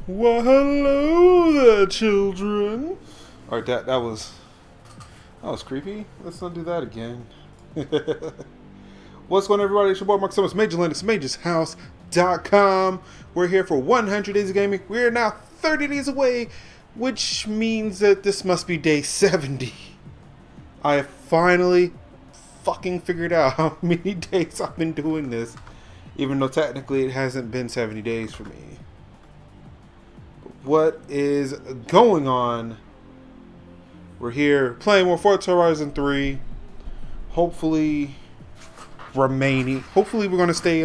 Well, hello there, children. All right, that was creepy. Let's not do that again. What's going on, everybody? It's your boy Mark Summers, Major Linux, MajorsHouse.com. We're here for 100 days of gaming. We're now 30 days away, which means that this must be day 70. I have finally fucking figured out how many days I've been doing this, even though technically it hasn't been 70 days for me. What is going on? We're here playing more Forza Horizon 3. Hopefully we're going to stay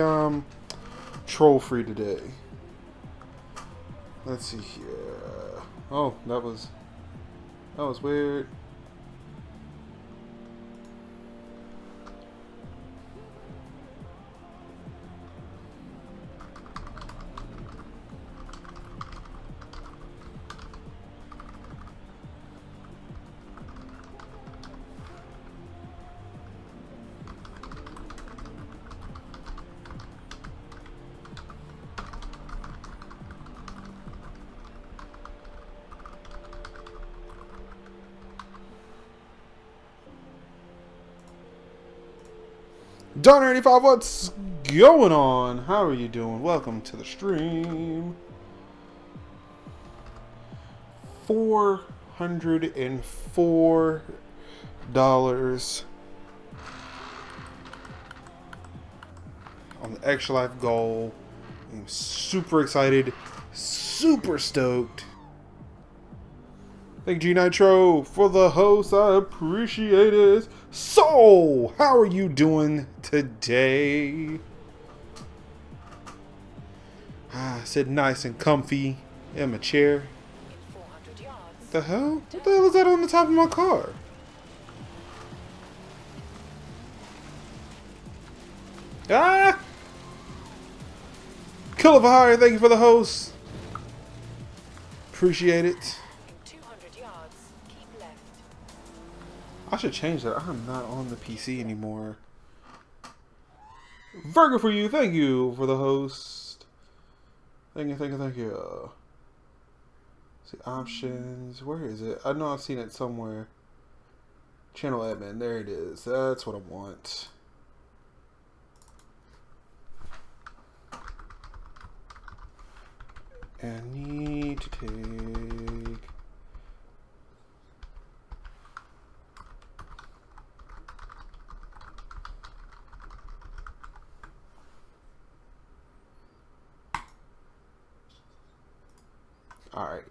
troll free today. Let's see here. Oh, that was weird. Donner85, what's going on? How are you doing? Welcome to the stream. $404 on the Extra Life goal. I'm super excited, super stoked. Thank you, G Nitro, for the host. I appreciate it. So, how are you doing today? Sit nice and comfy in my chair. What the hell? What the hell is that on the top of my car? Ah! Kill of a hire, thank you for the host. Appreciate it. I should change that. I'm not on the PC anymore. Virgo for you. Thank you for the host. Thank you. See, options. Where is it? I know I've seen it somewhere. Channel admin. There it is. That's what I want. And I need to take... Alright.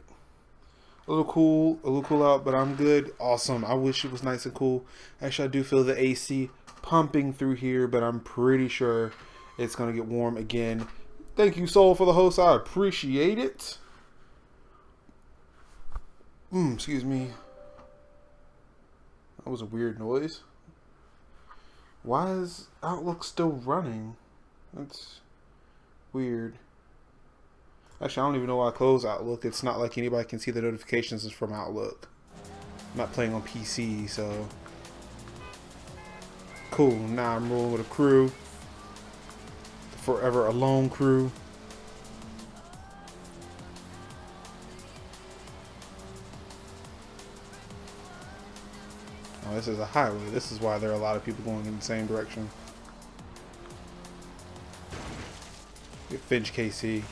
A little cool out, but I'm good. Awesome. I wish it was nice and cool. Actually, I do feel the AC pumping through here, but I'm pretty sure it's going to get warm again. Thank you, Soul, for the host. I appreciate it. Excuse me. That was a weird noise. Why is Outlook still running? That's weird. Actually, I don't even know why I closed Outlook. It's not like anybody can see the notifications from Outlook. I'm not playing on PC, so... Cool, now I'm rolling with a crew. Forever alone crew. Oh, this is a highway. This is why there are a lot of people going in the same direction. Get Finch KC.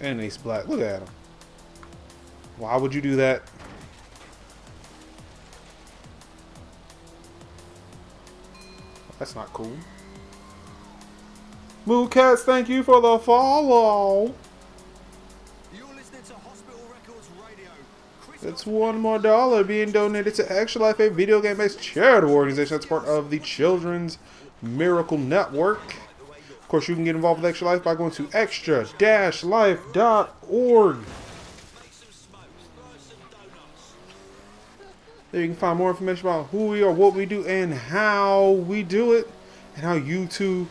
And Ace Black. Look at him. Why would you do that? That's not cool. Moo Cats, thank you for the follow. You're listening to Hospital Records Radio. It's $1 more being donated to Extra Life, a video game-based charitable organization that's part of the Children's Miracle Network. Of course, you can get involved with Extra Life by going to extra-life.org. There you can find more information about who we are, what we do, and how we do it, and how you too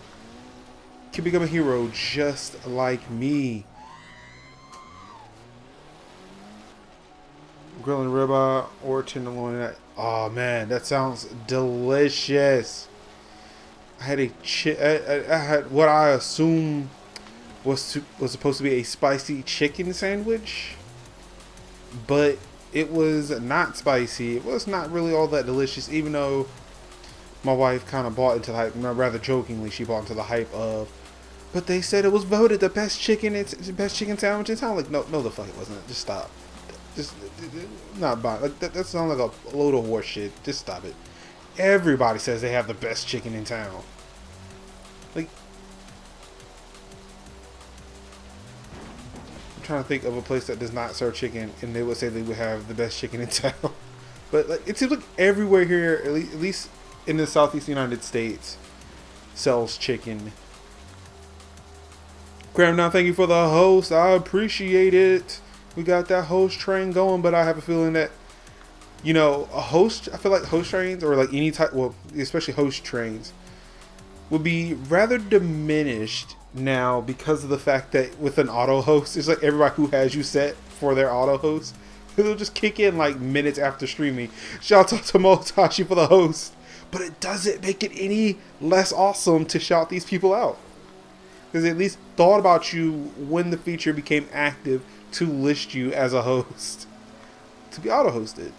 can become a hero just like me. Grilling ribeye or tenderloin. Oh man, that sounds delicious. I had I had what I assume was supposed to be a spicy chicken sandwich, but it was not spicy. It was not really all that delicious, even though my wife kind of bought into the hype. Rather jokingly, she bought into the hype of. But they said it was voted the best chicken. It's the best chicken sandwich in town. Like, no, the fuck it wasn't. Just stop. Just not buying. Like that sounds like a load of horse shit. Just stop it. Everybody says they have the best chicken in town. Like, I'm trying to think of a place that does not serve chicken, and they would say they would have the best chicken in town. But like, it seems like everywhere here, at least in the Southeast United States, sells chicken. Graham, now thank you for the host. I appreciate it. We got that host train going, but I have a feeling that, you know, I feel like host trains, or like any type, well, especially host trains, would be rather diminished now because of the fact that with an auto host, it's like everybody who has you set for their auto host, they'll just kick in like minutes after streaming. Shout out to Motashi for the host. But it doesn't make it any less awesome to shout these people out. Because they at least thought about you when the feature became active to list you as a host. To be auto-hosted.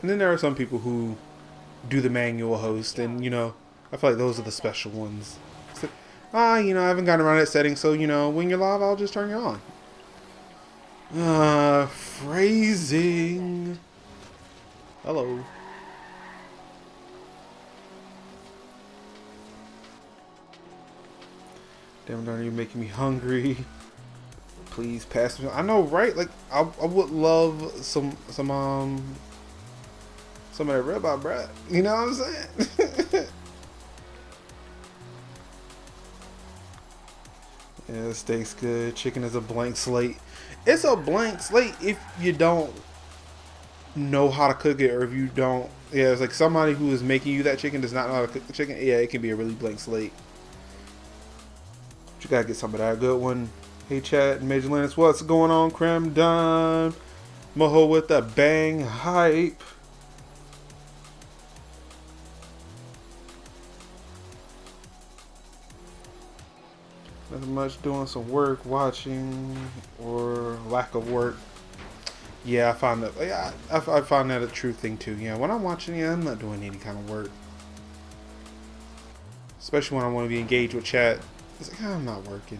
And then there are some people who do the manual host, and, you know, I feel like those are the special ones. So, you know, I haven't gotten around that setting, so, you know, when you're live, I'll just turn you on. Phrasing. Hello. Damn, darn, you're making me hungry. Please pass me. I know, right? Like, I would love some of that ribeye, bruh. You know what I'm saying? Yeah, the steak's good. Chicken is a blank slate. It's a blank slate if you don't know how to cook it, or if you don't. Yeah, it's like somebody who is making you that chicken does not know how to cook the chicken. Yeah, it can be a really blank slate. But you gotta get some of that good one. Hey, chat, Major Linus, what's going on? Creme Dime, Moho with the bang hype. Nothing much, doing some work, watching, or lack of work. Yeah, I find that. Yeah, I find that a true thing too. Yeah, when I'm watching, yeah, I'm not doing any kind of work. Especially when I want to be engaged with chat. It's like, I'm not working.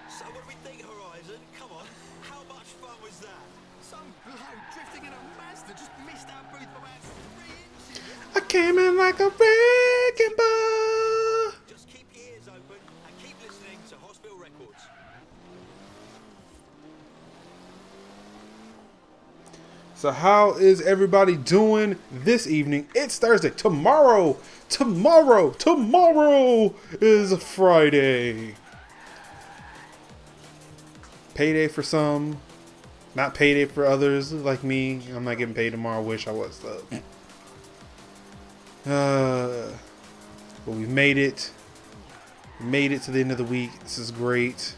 So what do we think, Horizon? Come on, how much fun was that? Some bloke drifting in a Mazda just missed our booth by about 3 inches. I came in like a wrecking ball. Just keep your ears open and keep listening to Hospital Records. So how is everybody doing this evening? It's Thursday. Tomorrow is Friday. Payday for some, not payday for others like me. I'm not getting paid tomorrow. Wish I was though. But we made it. We made it to the end of the week. This is great.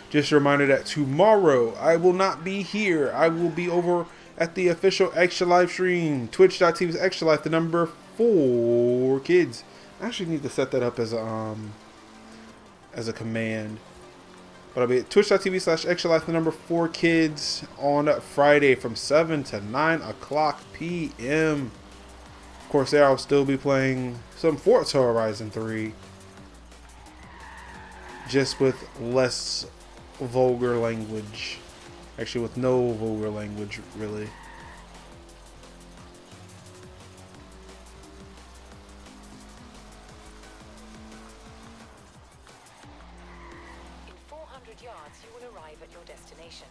Just a reminder that tomorrow I will not be here. I will be over at the official Extra Life stream, twitch.tv/extra life, the number 4 kids. I actually need to set that up as a command. But I'll be at twitch.tv/extra life, the number 4 kids, on Friday from 7 to 9 o'clock p.m. Of course, there I'll still be playing some Forza Horizon 3, just with less vulgar language. Actually, with no vulgar language, really. In 400 yards, you will arrive at your destination.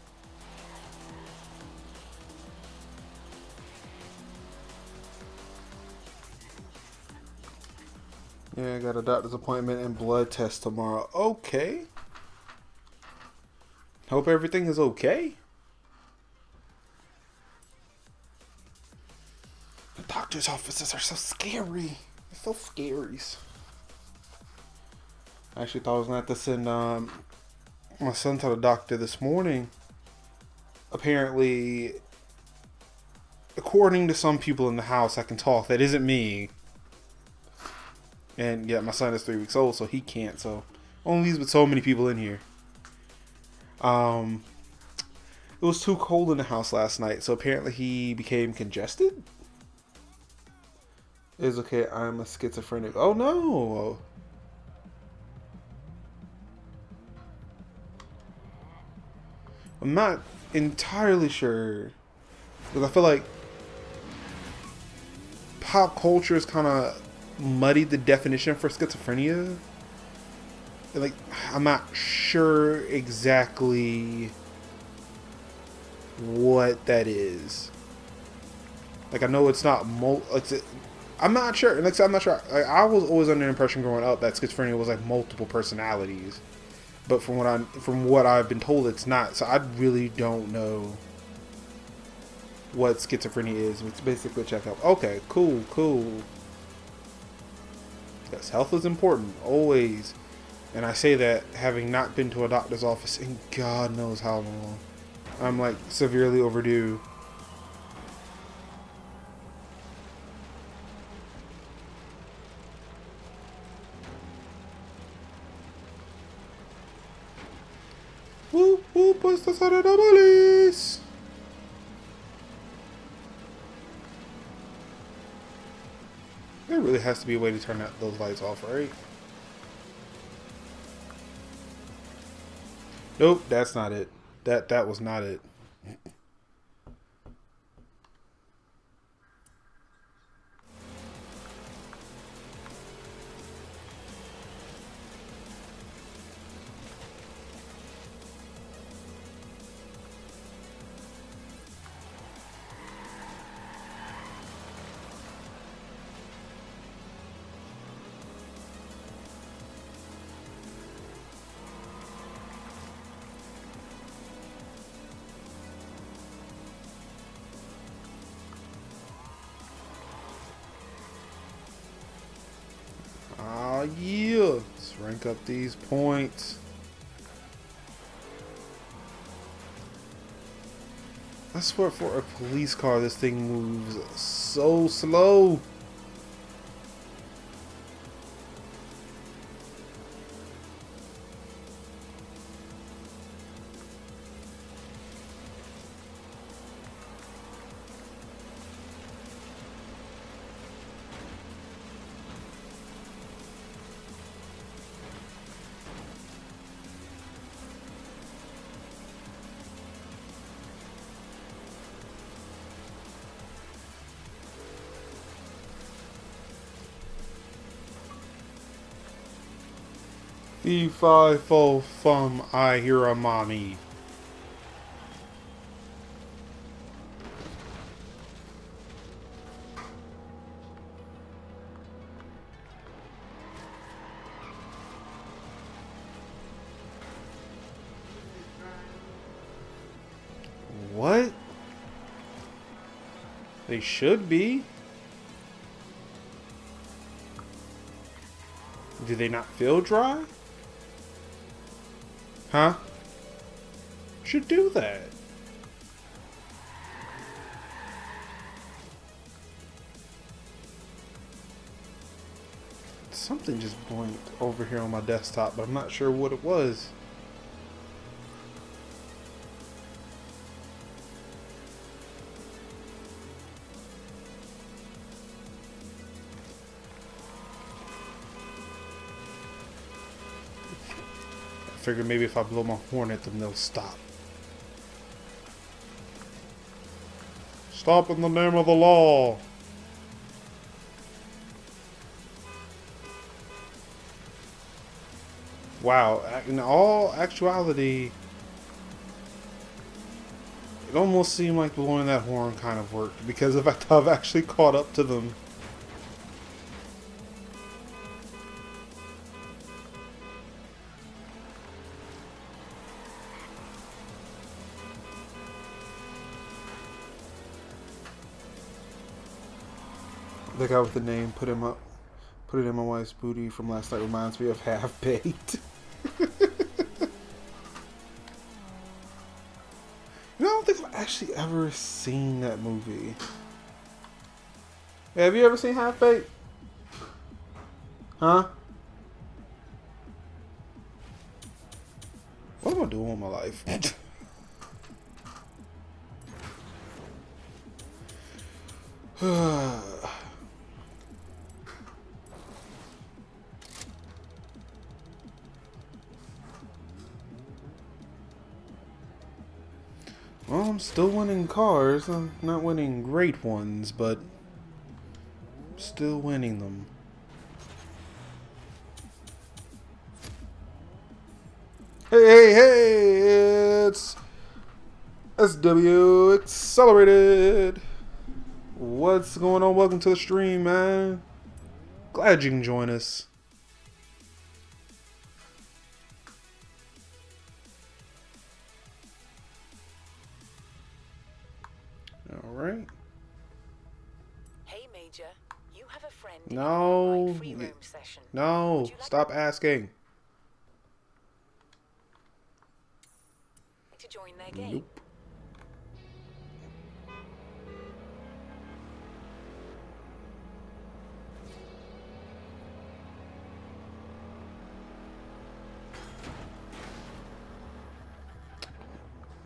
Yeah, I got a doctor's appointment and blood test tomorrow. Okay. Hope everything is okay. The doctor's offices are so scary. They're so scary. I actually thought I was gonna have to send my son to the doctor this morning. Apparently, according to some people in the house, I can talk. That isn't me. And yeah, my son is 3 weeks old, so he can't. So only with so many people in here. It was too cold in the house last night, so apparently he became congested. It's okay. I'm a schizophrenic. Oh no. I'm not entirely sure, because I feel like pop culture has kind of muddied the definition for schizophrenia. And like, I'm not sure exactly what that is. Like, I know it's not I'm not sure. Like, I'm not sure. I was always under the impression growing up that schizophrenia was like multiple personalities. But from what I've been told, it's not. So I really don't know what schizophrenia is. It's basically a checkup. Okay, cool. Yes, health is important, always. And I say that having not been to a doctor's office in God knows how long. I'm like severely overdue. Puestos arenales. There really has to be a way to turn those lights off, right? Nope, that's not it. That was not it. Ah, yeah. Let's rank up these points. I swear, for a police car, this thing moves so slow. Fee, fi, fo, fum, I hear a mommy. What? They should be. Do they not feel dry? Huh? Should do that. Something just blinked over here on my desktop, but I'm not sure what it was. I figured maybe if I blow my horn at them, they'll stop. Stop in the name of the law. Wow, in all actuality, it almost seemed like blowing that horn kind of worked, because I've actually caught up to them. The guy with the name, put him Put it in my wife's booty from last night reminds me of Half-Baked. You know, I don't think I've actually ever seen that movie. Have you ever seen Half-Baked? Huh? What am I doing with my life? Well, I'm still winning cars. I'm not winning great ones, but I'm still winning them. Hey, it's SW Accelerated. What's going on? Welcome to the stream, man. Glad you can join us. All right. Hey, Major. You have a friend in No. our online free roam session. No. Would you like Stop asking. to join their game? Nope.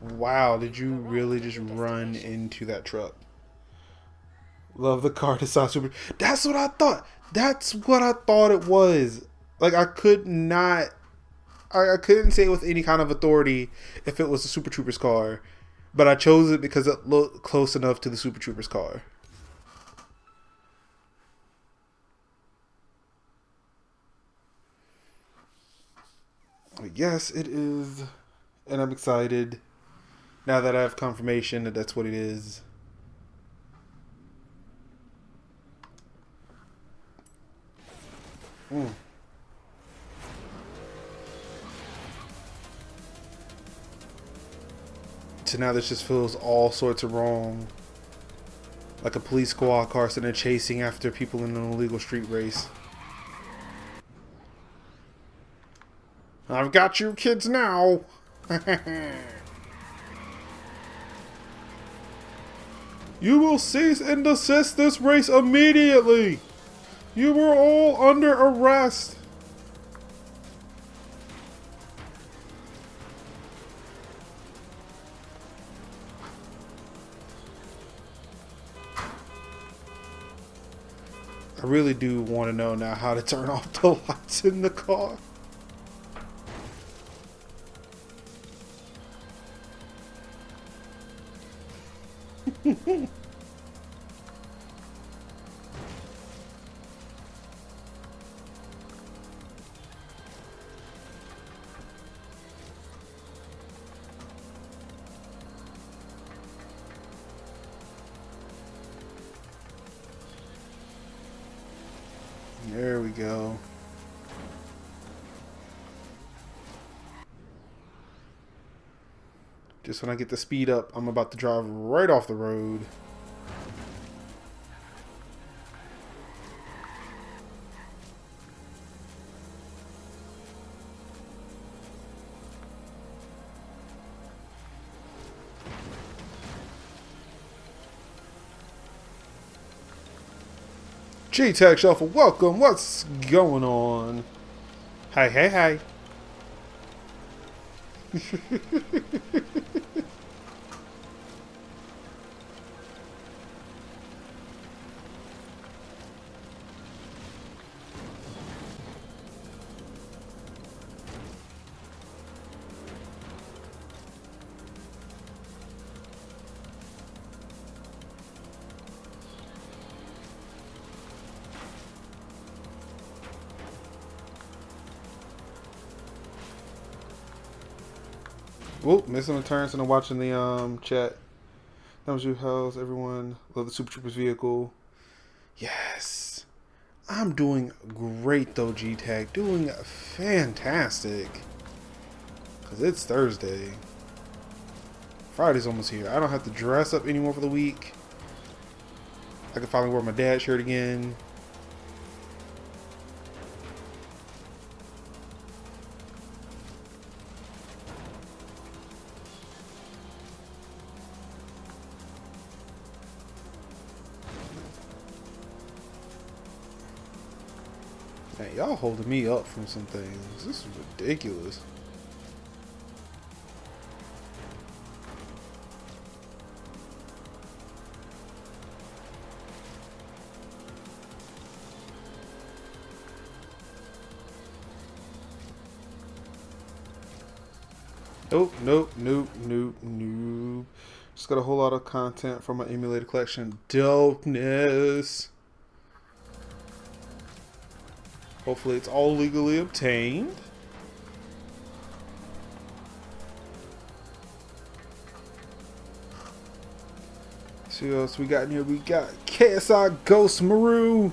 Wow, did you really just run into that truck? Love the car design super. That's what I thought. That's what I thought it was. Like I could not. I couldn't say with any kind of authority if it was a Super Troopers car, but I chose it because it looked close enough to the Super Troopers car. Yes, it is, and I'm excited now that I have confirmation that that's what it is. So now this just feels all sorts of wrong. Like a police squad car sitting there chasing after people in an illegal street race. I've got you kids now. You will cease and desist this race immediately. You were all under arrest. I really do want to know now how to turn off the lights in the car. There we go. Just when I get the speed up, I'm about to drive right off the road. G-Tech Shuffle, welcome. What's going on? Hey, hey, hey. Whoop, missing the turns and I'm watching the chat. MajorsHouse, everyone. Love the Super Troopers vehicle. Yes. I'm doing great though, G-Tag. Doing fantastic. Because it's Thursday. Friday's almost here. I don't have to dress up anymore for the week. I can finally wear my dad shirt again. Man, y'all holding me up from some things. This is ridiculous. Nope, nope, nope, nope, nope. Just got a whole lot of content from my emulator collection. Dopeness. Hopefully it's all legally obtained. See what else we got in here. We got KSI Ghost Maru.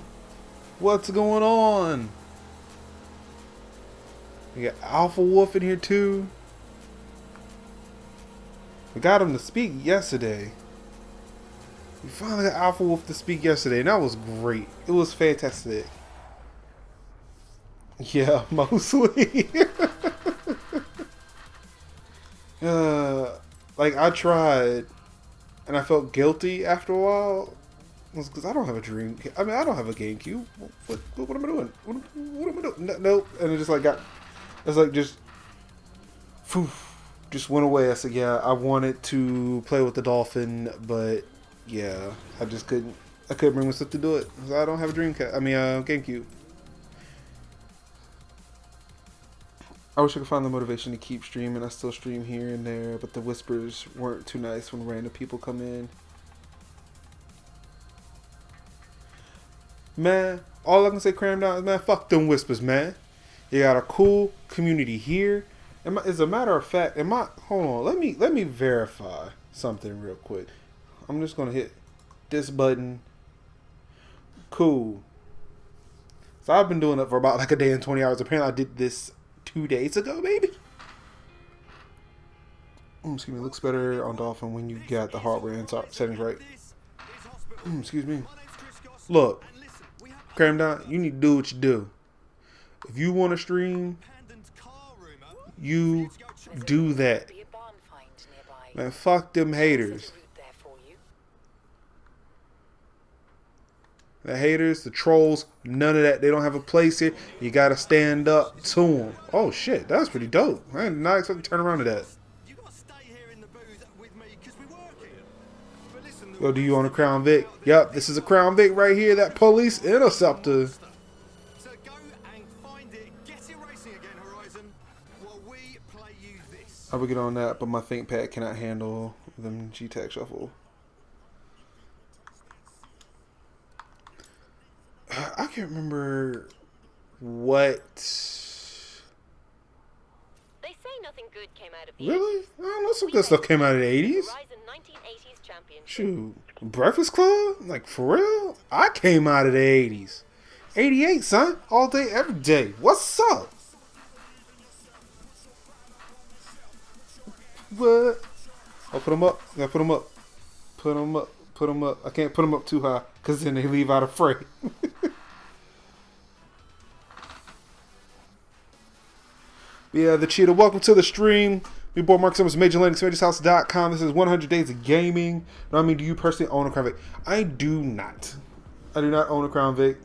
What's going on? We got Alpha Wolf in here too. We got him to speak yesterday. We finally got Alpha Wolf to speak yesterday, and that was great. It was fantastic. Yeah, mostly. Like, I tried, and I felt guilty after a while. Because I don't have a dream. I mean, I don't have a GameCube. What am I doing? What am I doing? Nope. And it just like got. It's like just. Phew. Just went away. I said, yeah, I wanted to play with the dolphin, but yeah, I just couldn't. I couldn't bring myself to do it. I don't have a Dreamcast. I mean, GameCube. I wish I could find the motivation to keep streaming. I still stream here and there, but the whispers weren't too nice when random people come in. Man, all I can say, cram down, is, man, fuck them whispers, man. You got a cool community here. As a matter of fact, hold on, let me verify something real quick. I'm just gonna hit this button. Cool. So I've been doing it for about like a day and 20 hours. Apparently I did this 2 days ago, maybe. Excuse me, it looks better on Dolphin when you got the hardware and settings right. Excuse me. Look, cram down, you need to do what you do. If you want to stream, you do that. Man, fuck them haters. The haters, the trolls, none of that. They don't have a place here. You gotta stand up to them. Oh shit, that's pretty dope. I did not expect to turn around to that. Yo, do you own a Crown Vic? Yep, this is a Crown Vic right here. That police interceptor. I would get on that, but my ThinkPad cannot handle them G-Tech shuffle. I can't remember what. They say nothing good came out of the Really? I don't know. Some good stuff came out of the 80s. Shoot, Breakfast Club? Like, for real? I came out of the 80s. 88, son. All day, every day. What's up? What? I'll put them up. I gotta put them up. Put them up. Put them up. I can't put them up too high because then they leave out of frame. Yeah, the cheetah. Welcome to the stream. Your boy Mark Summers, MajorsHouse.com. This is 100 Days of Gaming. Now, I mean, do you personally own a Crown Vic? I do not. I do not own a Crown Vic.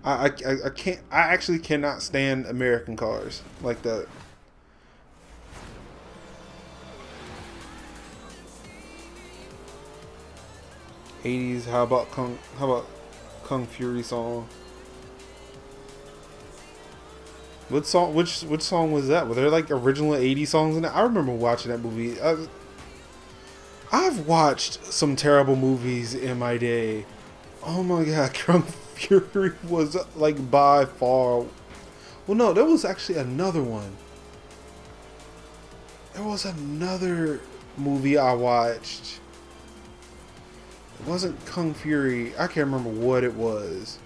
I can't. I actually cannot stand American cars like that. '80s. How about Kung Fury song? What song? Which song was that? Were there like original '80s songs in it? I remember watching that movie. I've watched some terrible movies in my day. Oh my god, Kung Fury was like by far. Well, no, there was actually another one. There was another movie I watched. It wasn't Kung Fury. I can't remember what it was.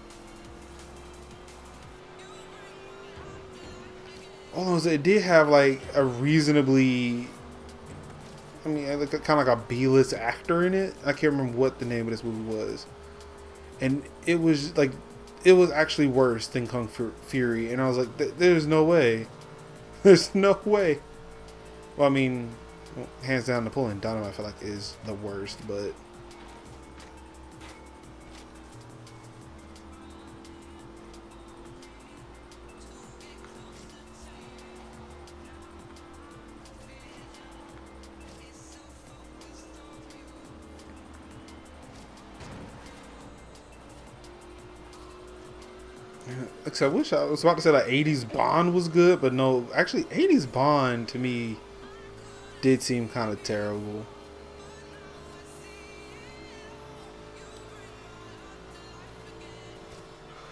All it did have like a reasonably, I mean, kind of like a B-list actor in it. I can't remember what the name of this movie was, and it was like, it was actually worse than Kung Fury. And I was like, "There's no way, there's no way." Well, I mean, hands down, Napoleon Dynamite I feel like is the worst, but. like I wish I was about to say like 80s Bond was good, but no, actually 80s Bond to me did seem kind of terrible.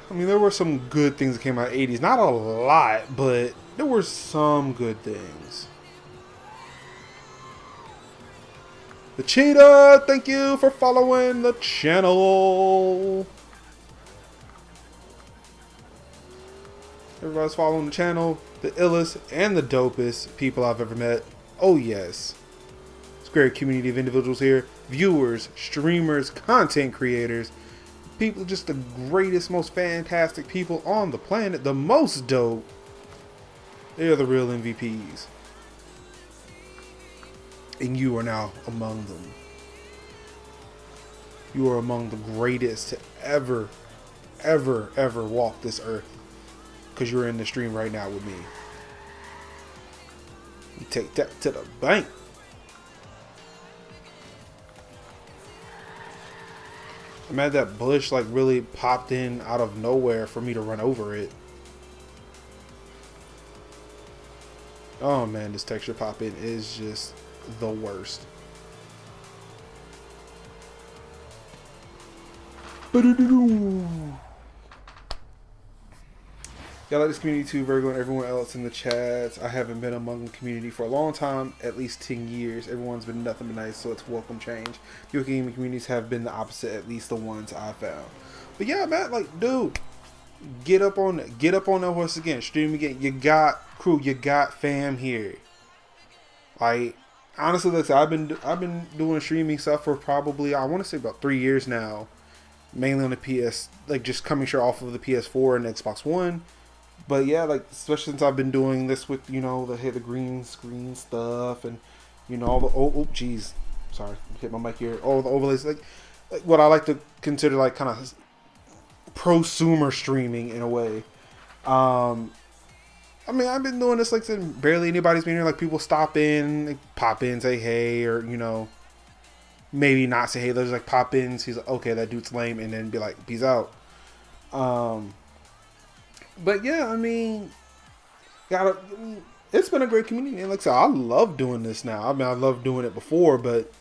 I mean, there were some good things that came out of the 80s. Not a lot, but there were some good things. The Cheetah, thank you for following the channel. Everybody's following the channel. The illest and the dopest people I've ever met. Oh yes. It's a great community of individuals here. Viewers, streamers, content creators. People, just the greatest, most fantastic people on the planet. The most dope. They're the real MVPs. And you are now among them. You are among the greatest to ever walk this earth. Because you're in the stream right now with me. You take that to the bank. I'm mad that bush like really popped in out of nowhere for me to run over it. Oh man, this texture pop in is just the worst. Yeah, I like this community too, Virgo, and everyone else in the chats. I haven't been among the community for a long time, at least 10 years. Everyone's been nothing but nice, so it's welcome change. Video gaming communities have been the opposite, at least the ones I found. But yeah, man, like, dude, get up on that horse again, stream again. You got crew, you got fam here. Like, honestly, like, I've been doing streaming stuff for probably, I want to say about 3 years now, mainly on the PS, like just coming straight off of the PS4 and Xbox One. But yeah, like, especially since I've been doing this with, you know, the green screen stuff and, you know, all the, oh, jeez, sorry, hit my mic here, all the overlays, like what I like to consider, like, kind of prosumer streaming in a way. I mean, I've been doing this, like, since barely anybody's been here, like, people stop in, like, pop in, say hey, or, you know, maybe not say hey, they're just, like, pop in, see, like, okay, that dude's lame, and then be like, peace out. But yeah, I mean, it's been a great community. And like I said, I love doing this now. I mean, I loved doing it before, but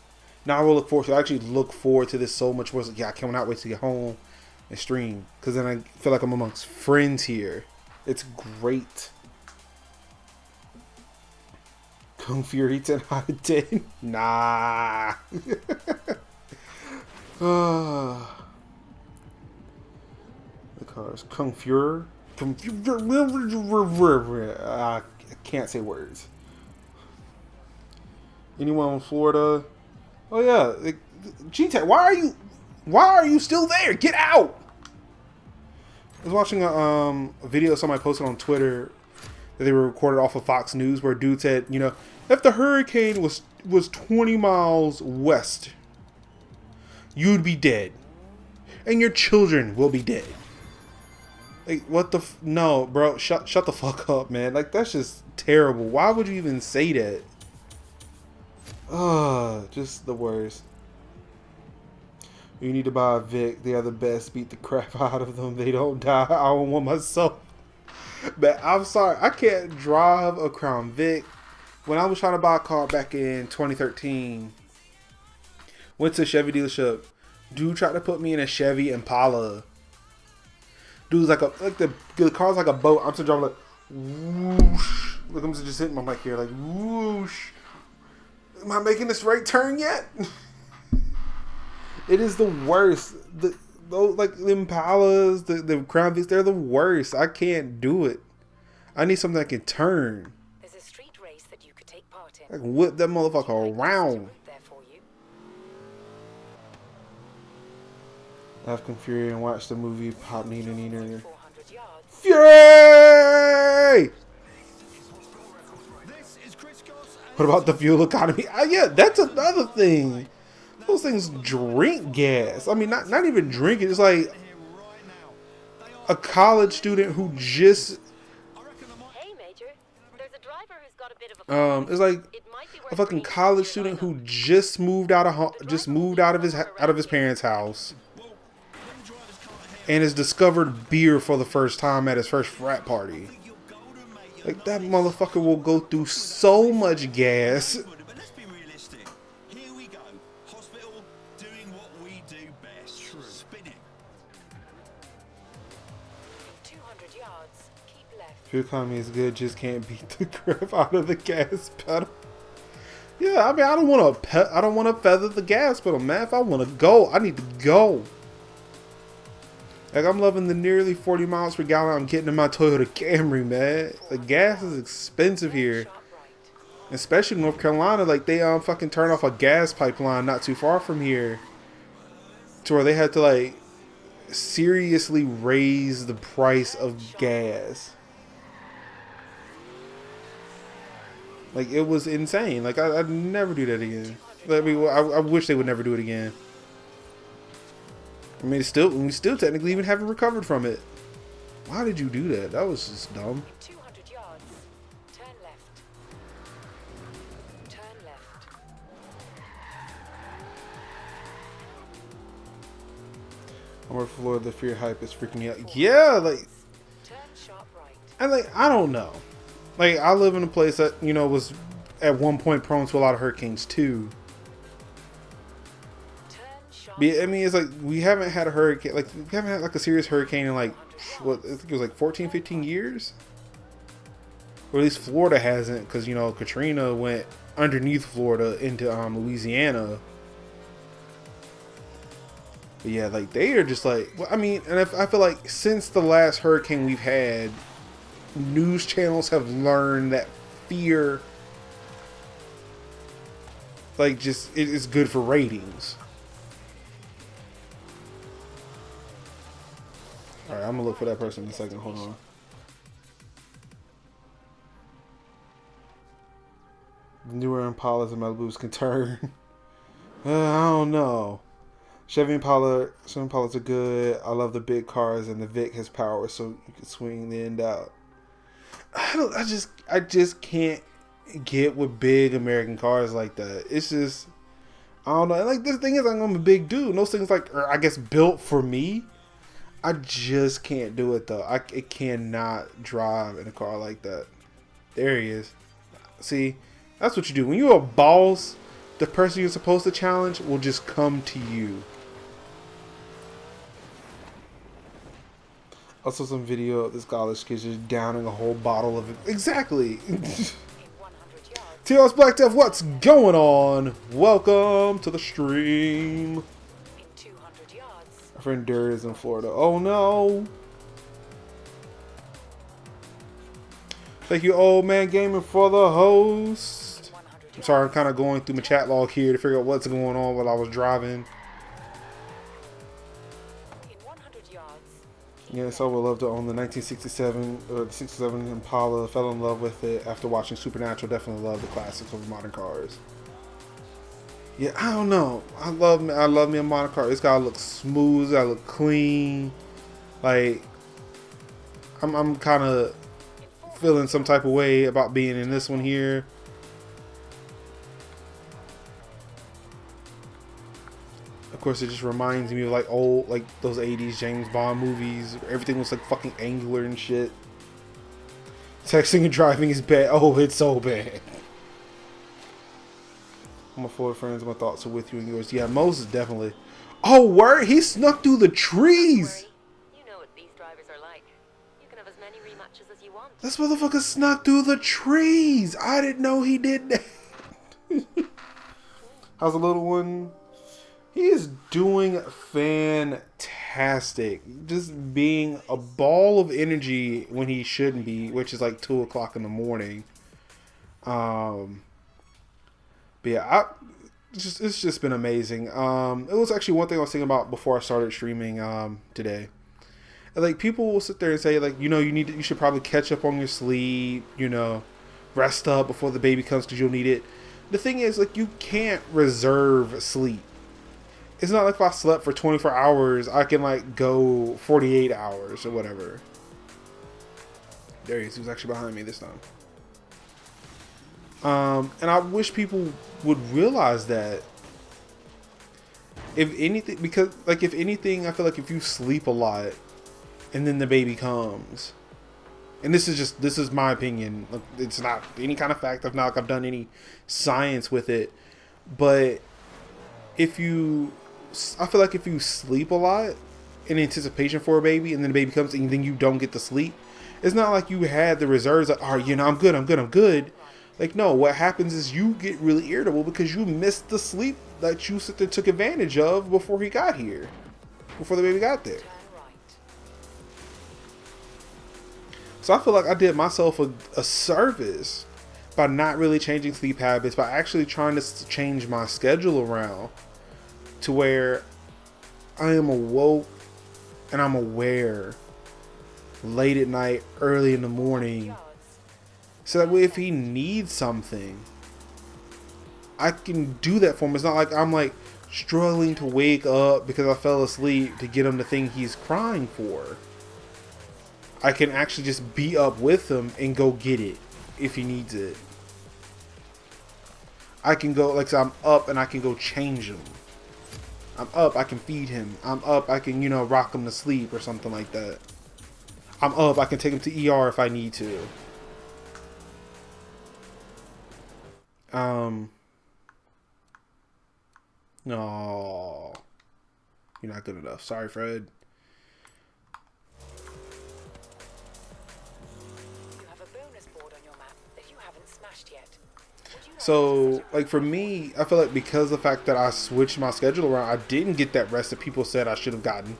now I will look forward to. I actually look forward to this so much more. Like, yeah, I cannot wait to get home and stream, because then I feel like I'm amongst friends here. It's great. Kung Fury 10 out of 10. Nah. The cars Kung Fury. I can't say words. Anyone in Florida? Oh yeah, G-Tech. Why are you still there? Get out! I was watching a video somebody posted on Twitter that they were recorded off of Fox News, where dude said, you know, if the hurricane was 20 miles west, you'd be dead, and your children will be dead. Like, what the no, bro, shut the fuck up, man. Like, that's just terrible. Why would you even say that? Just the worst. You need to buy a Vic. They are the best. Beat the crap out of them. They don't die. I don't want myself. But I'm sorry, I can't drive a Crown Vic. When I was trying to buy a car back in 2013, went to a Chevy dealership. Dude tried to put me in a Chevy Impala. Dude's like the car's like a boat. I'm still driving like whoosh. Look, I'm just hitting my mic here like whoosh. Am I making this right turn yet? It is the worst. Those like the Impalas, the Crown Vics, they're the worst. I can't do it. I need something that can turn. There's a street race that you could take part in. I can whip that motherfucker around. I've Kung Fury and watched the movie Pop Nina Nina. Fury! What about the fuel economy? Yeah, that's another thing. Those things drink gas. I mean, not even drink it. It's like a college student who just Hey, Major. There's a driver who's got a bit of a it's like It might be worth a fucking reading college the student line who just moved out of his parents' house. and has discovered beer for the first time at his first frat party. Like, that motherfucker will go through so much gas. But let's be realistic. Here we go. Hospital doing what we do best. True. Spin it. In 200 yards, keep left. Fuel economy is good, just can't beat the crap out of the gas pedal. Yeah, I mean, I don't want to feather the gas pedal, man. If I want to go, I need to go. Like, I'm loving the nearly 40 miles per gallon I'm getting in my Toyota Camry, man. The gas is expensive here. Sharp right. Especially in North Carolina. Like, they fucking turned off a gas pipeline not too far from here. To where they had to, like, seriously raise the price of gas. Like, it was insane. Like, I'd never do that again. I mean, I wish they would never do it again. I mean, we still technically even haven't recovered from it. Why did you do that? That was just dumb. In 200 yards, turn left. Turn left. I'm on Florida. The fear hype is freaking me out. Yeah, like, Turn sharp right. and like, I don't know. Like, I live in a place that, you know, was at one point prone to a lot of hurricanes too. Turn sharp But I mean, it's like we haven't had a hurricane, like we haven't had like a serious hurricane in like what, I think it was like 14, 15 years. Or at least Florida hasn't, because, you know, Katrina went underneath Florida into Louisiana. But yeah, like, they are just like, well, I mean, and I feel like since the last hurricane we've had, news channels have learned that fear, like, just, it is good for ratings. Alright, I'm gonna look for that person in a second. Hold on. Newer Impalas and Malibus can turn. I don't know. Chevy Impalas are good. I love the big cars, and the Vic has power, so you can swing the end out. I just can't get with big American cars like that. It's just, I don't know. And like, the thing is, I'm a big dude. And those things, like, are, I guess, built for me. I just can't do it though. I cannot drive in a car like that. There he is. See, that's what you do when you're a boss. The person you're supposed to challenge will just come to you. Also, some video of this college kid just downing a whole bottle of it. Exactly. in 100 yards. TLS Black Death, what's going on? Welcome to the stream. In 200 yards. My friend Dur is in Florida. Oh no. Thank you, Old Man Gaming, for the host. In 100 I'm sorry, I'm kind of going through my chat log here to figure out what's going on while I was driving. In 100 yards. Yes, I would love to own the 1967 or 67 Impala. Fell in love with it after watching Supernatural. Definitely love the classics over modern cars. Yeah, I don't know. I love me a modern car. This guy looks smooth. This guy look clean. Like, I'm kind of feeling some type of way about being in this one here. Of course, it just reminds me of like old, like those 80s James Bond movies. Where everything was like fucking angular and shit. Texting and driving is bad. Oh, it's so bad. My Florida friends, my thoughts are with you and yours. Yeah, Moses definitely. Oh, word! He snuck through the trees! You know what these drivers are like. You can have as many rematches as you want. This motherfucker snuck through the trees! I didn't know he did that. How's the little one? He is doing fantastic. Just being a ball of energy when he shouldn't be, which is like 2 o'clock in the morning. But yeah, it's just been amazing. It was actually one thing I was thinking about before I started streaming today. Like, people will sit there and say, like, you know, you should probably catch up on your sleep, you know, rest up before the baby comes because you'll need it. The thing is, like, you can't reserve sleep. It's not like if I slept for 24 hours, I can, like, go 48 hours or whatever. There he is. He was actually behind me this time. And I wish people would realize that. If anything, because like if anything, I feel like if you sleep a lot and then the baby comes, and this is my opinion. Like, it's not any kind of fact. I've done any science with it, but I feel like if you sleep a lot in anticipation for a baby, and then the baby comes and then you don't get to sleep, it's not like you had the reserves like, oh, I'm good. Like, no, what happens is you get really irritable because you missed the sleep that you sit there took advantage of before he got here, before the baby got there. Turn right. So I feel like I did myself a service by not really changing sleep habits, by actually trying to change my schedule around to where I am awoke and I'm aware late at night, early in the morning, so that way if he needs something, I can do that for him. It's not like I'm like struggling to wake up because I fell asleep to get him the thing he's crying for. I can actually just be up with him and go get it if he needs it. I can go, like, so I'm up and I can go change him. I'm up, I can feed him. I'm up, I can, rock him to sleep or something like that. I'm up, I can take him to ER if I need to. No. You're not good enough. Sorry, Fred. You have a bonus board on your map that you haven't smashed yet. Would you like to So, set like, for me, I feel like because of the fact that I switched my schedule around, I didn't get that rest that people said I should have gotten.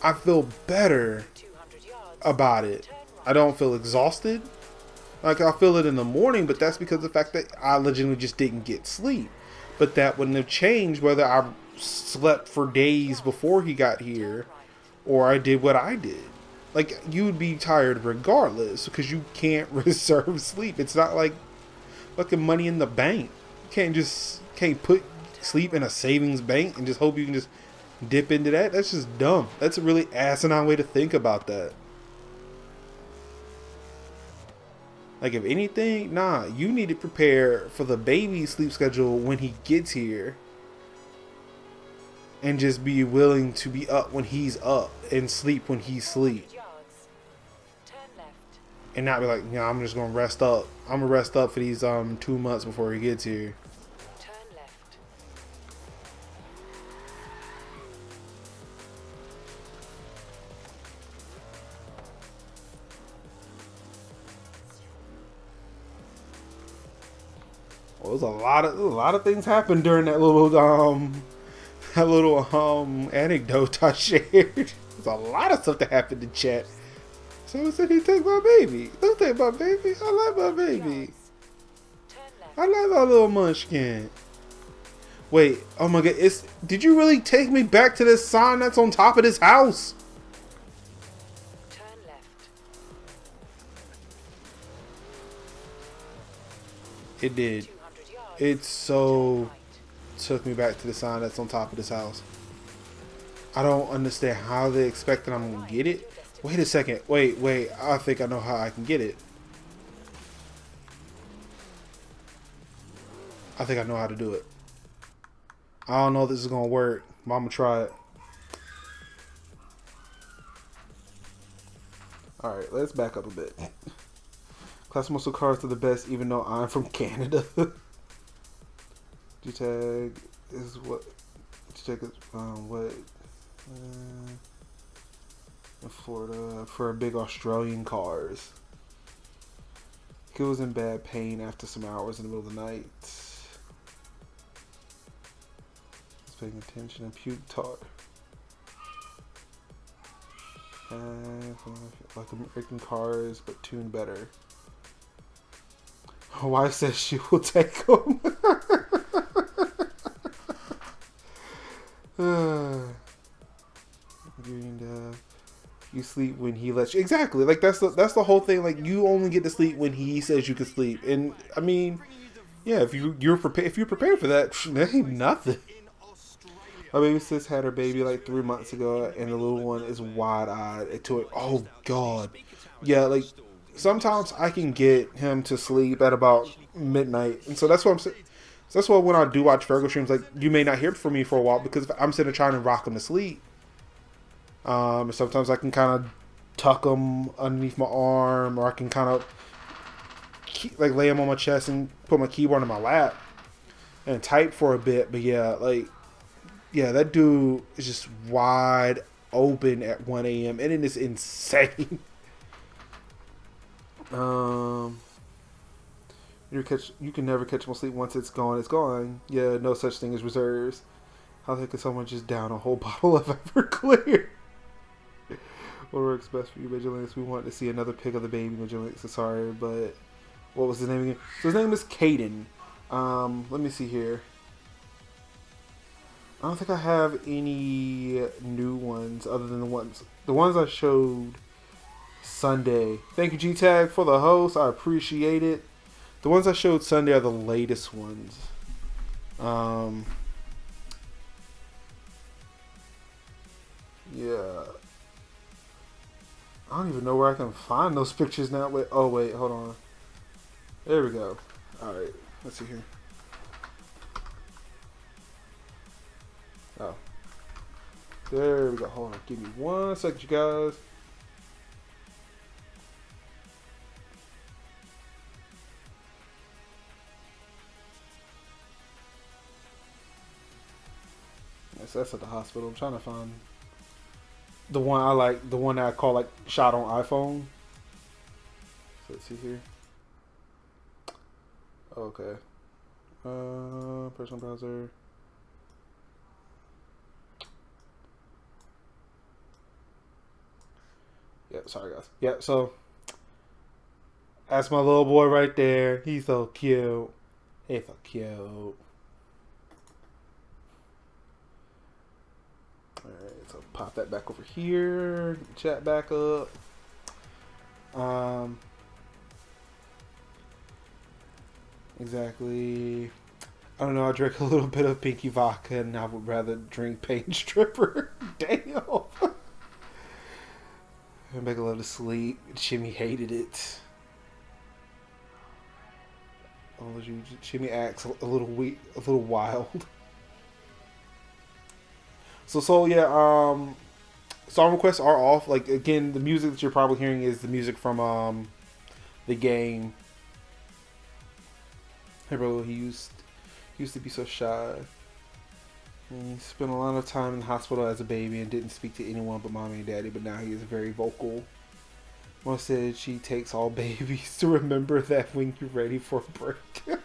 I feel better 200 yards? about it. Turn right. I don't feel exhausted. Like, I feel it in the morning, but that's because of the fact that I legitimately just didn't get sleep. But that wouldn't have changed whether I slept for days before he got here or I did what I did. Like, you would be tired regardless because you can't reserve sleep. It's not like fucking money in the bank. You can't put sleep in a savings bank and just hope you can just dip into that. That's just dumb. That's a really asinine way to think about that. Like, if anything, you need to prepare for the baby's sleep schedule when he gets here. And just be willing to be up when he's up and sleep when he sleeps. 100 yards. Turn left. And not be like, I'm just going to rest up. I'm going to rest up for these 2 months before he gets here. Turn left. Well, there's a lot of things happened during that little anecdote I shared. There's a lot of stuff that happened in chat. Someone said he take my baby. Don't take my baby. I like my baby. Turn left. I like my little munchkin. Wait, oh my god, did you really take me back to this sign that's on top of this house? Turn left. It did. 200 yards. It so Right. took me back to the sign that's on top of this house. I don't understand how they expect that I'm gonna get it. Wait a second. Wait. I think I know how I can get it. I think I know how to do it. I don't know if this is gonna work, but I'm gonna try it. Alright, let's back up a bit. Class muscle cars are the best, even though I'm from Canada. G-Tag is what? G-Tag is what? In Florida for big Australian cars. He was in bad pain after some hours in the middle of the night. He's paying attention and puke taught. Like American cars, but tuned better. My wife says she will take them. You sleep when he lets you. Exactly. Like that's the whole thing. Like you only get to sleep when he says you can sleep. And I mean, yeah, if you're prepared for that, that ain't nothing. My baby sis had her baby like 3 months ago, and the little one is wide-eyed to it. Oh God, yeah. Like sometimes I can get him to sleep at about midnight, and so that's what I'm saying. So that's why when I do watch Virgo streams, like, you may not hear from me for a while because I'm sitting there trying to rock them to sleep. Sometimes I can kind of tuck them underneath my arm, or I can kind of like lay them on my chest and put my keyboard in my lap and type for a bit. But yeah, like, yeah, that dude is just wide open at 1 a.m. and it is insane. You can never catch them asleep. Once it's gone, it's gone. Yeah, no such thing as reserves. How the heck can someone just down a whole bottle of Everclear? What works best for you, Vigilance? We want to see another pic of the baby, Vigilance. So sorry, but what was his name again? So his name is Caden. Let me see here. I don't think I have any new ones other than the ones I showed Sunday. Thank you, G-Tag, for the host. I appreciate it. The ones I showed Sunday are the latest ones. Yeah. I don't even know where I can find those pictures now. Wait, oh wait, hold on. There we go. Alright, let's see here. Oh. There we go. Hold on. Give me 1 second, you guys. Yes, that's at the hospital. I'm trying to find the one I like, the one that I call like shot on iPhone. So let's see here. Okay. Personal browser. Yeah, sorry guys. Yeah, so that's my little boy right there. He's so cute. He's so cute. Alright, so pop that back over here. Chat back up. Exactly. I don't know, I drank a little bit of pinky vodka and I would rather drink paint stripper. Damn. I make a lot of sleep. Shimmy hated it. Oh, Shimmy acts a little weak, a little wild. So yeah, song requests are off. Like, again, the music that you're probably hearing is the music from the game. Hey bro, he used to be so shy. He spent a lot of time in the hospital as a baby and didn't speak to anyone but mommy and daddy, but now he is very vocal. Mom said she takes all babies to remember that when you're ready for a break.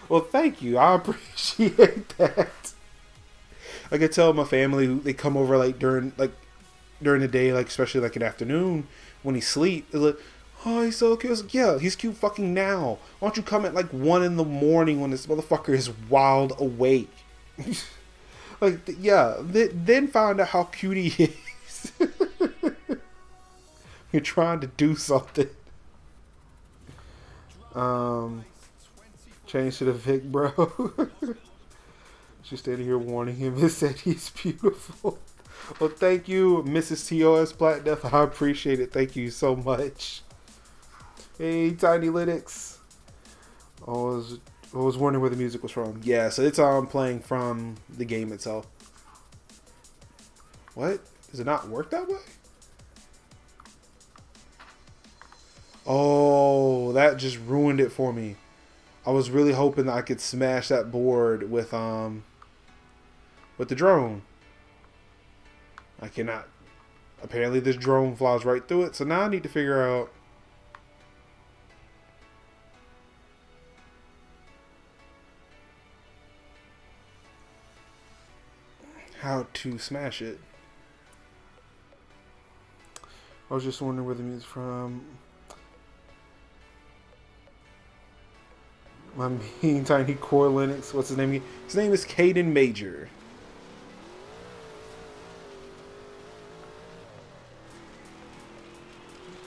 Well, thank you. I appreciate that. I could tell my family, they come over like during the day, like especially like in the afternoon when he sleep. They're like, oh, he's so cute. I was like, yeah, he's cute fucking now. Why don't you come at like 1 in the morning when this motherfucker is wild awake? Like, yeah, then find out how cute he is. You're trying to do something. Change to the Vic, bro. She's standing here warning him and said he's beautiful. Well, thank you, Mrs. TOS Black Death. I appreciate it. Thank you so much. Hey, Tiny Linux. I was wondering where the music was from. Yeah, so it's playing from the game itself. What? Does it not work that way? Oh, that just ruined it for me. I was really hoping that I could smash that board with the drone. I cannot. Apparently this drone flies right through it, so now I need to figure out how to smash it. I was just wondering where the music's from. My mean tiny core Linux. What's his name? His name is Caden Major.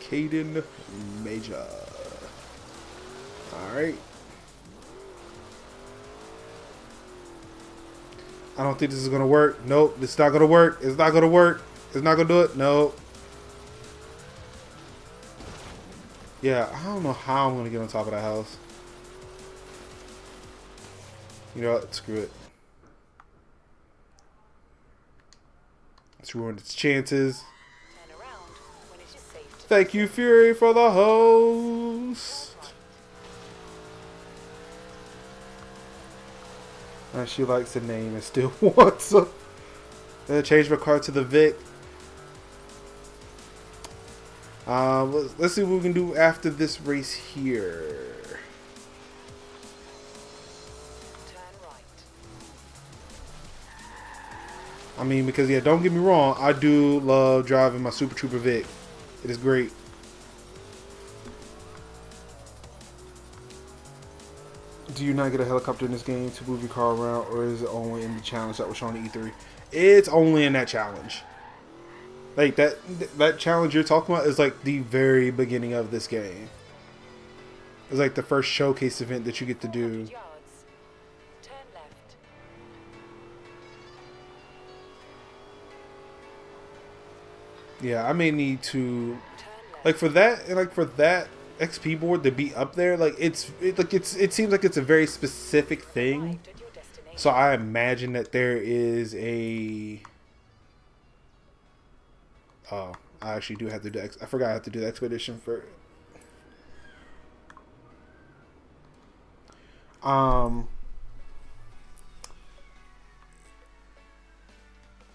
Caden Major. Alright. I don't think this is going to work. Nope, it's not going to work. It's not going to work. It's not going to do it. No. Yeah, I don't know how I'm going to get on top of that house. You know what? Screw it. It's ruined its chances. Turn around when it is safe to Thank you, Fury, for the host. She likes the name and still wants to change my car to the Vic. Let's see what we can do after this race here. turn right. I mean, because yeah, don't get me wrong, I do love driving my Super Trooper Vic. It is great. Do you not get a helicopter in this game to move your car around, or is it only in the challenge that was shown at E3? It's only in that challenge. Like that challenge you're talking about is like the very beginning of this game. It's like the first showcase event that you get to do. 100 yards. Turn left. Yeah, I may need to Turn left. like for that XP board to be up there. Like it seems like it's a very specific thing. Arrived at your destination. So I imagine that there is a. Oh, I actually do have to do. I forgot I have to do the expedition for.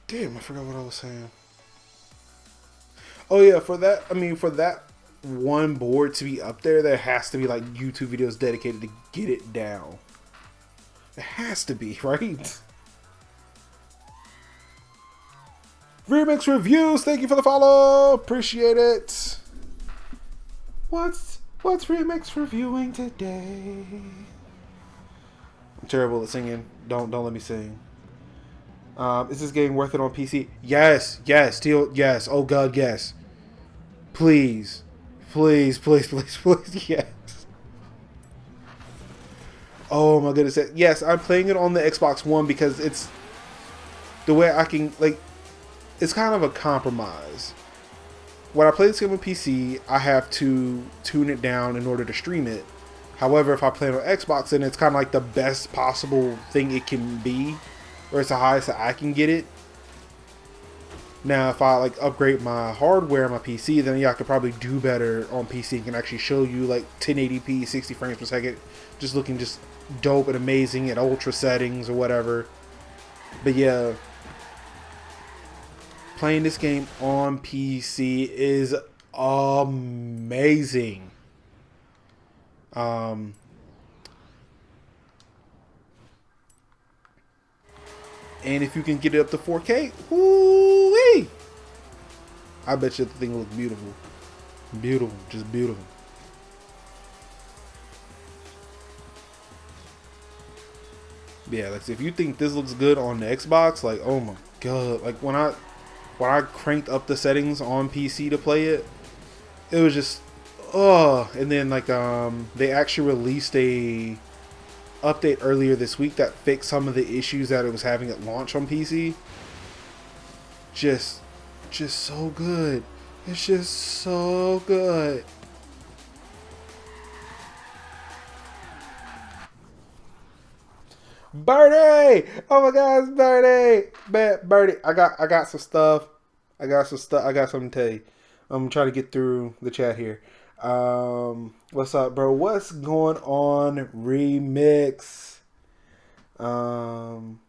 Damn, I forgot what I was saying. Oh yeah, for that. I mean, for that one board to be up there, there has to be like YouTube videos dedicated to get it down. It has to be, right? Remix Reviews, thank you for the follow. Appreciate it. What's Remix reviewing today? I'm terrible at singing. Don't let me sing. Is this game worth it on PC? Yes, still yes. Oh god, yes. Please, yes. Oh my goodness, yes. I'm playing it on the Xbox One because it's the way I can like. It's kind of a compromise. When I play this game on PC, I have to tune it down in order to stream it. However, if I play it on Xbox, then it's kind of like the best possible thing it can be, or it's the highest that I can get it. Now, if I like upgrade my hardware on my PC, then yeah, I could probably do better on PC. It can actually show you like 1080p, 60 frames per second, just looking just dope and amazing at ultra settings or whatever. But yeah. Playing this game on PC is amazing. And if you can get it up to 4K, woo-wee, I bet you the thing will look beautiful. Beautiful, just beautiful. Yeah, like if you think this looks good on the Xbox, like oh my god, like when I cranked up the settings on PC to play it, it was just and then like they actually released a update earlier this week that fixed some of the issues that it was having at launch on PC. Just so good. It's just so good. Birdie! Oh my God, it's Birdie! Man, Birdie, I got some stuff. I got something to tell you. I'm trying to get through the chat here. What's up, bro? What's going on, Remix? Hogan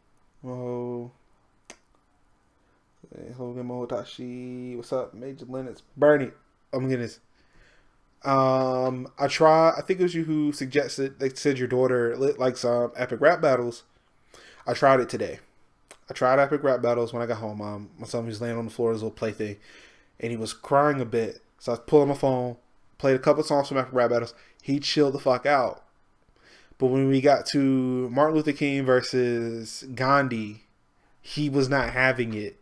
Mohotashi. What's up, Major Linux? Bernie. Oh my goodness. I think it was you who suggested, they said your daughter likes epic rap battles. I tried it today. I tried epic rap battles when I got home. My son was laying on the floor, his little plaything, and he was crying a bit. So I pulled on my phone, played a couple songs from epic rap battles. He chilled the fuck out. But when we got to Martin Luther King versus Gandhi, he was not having it.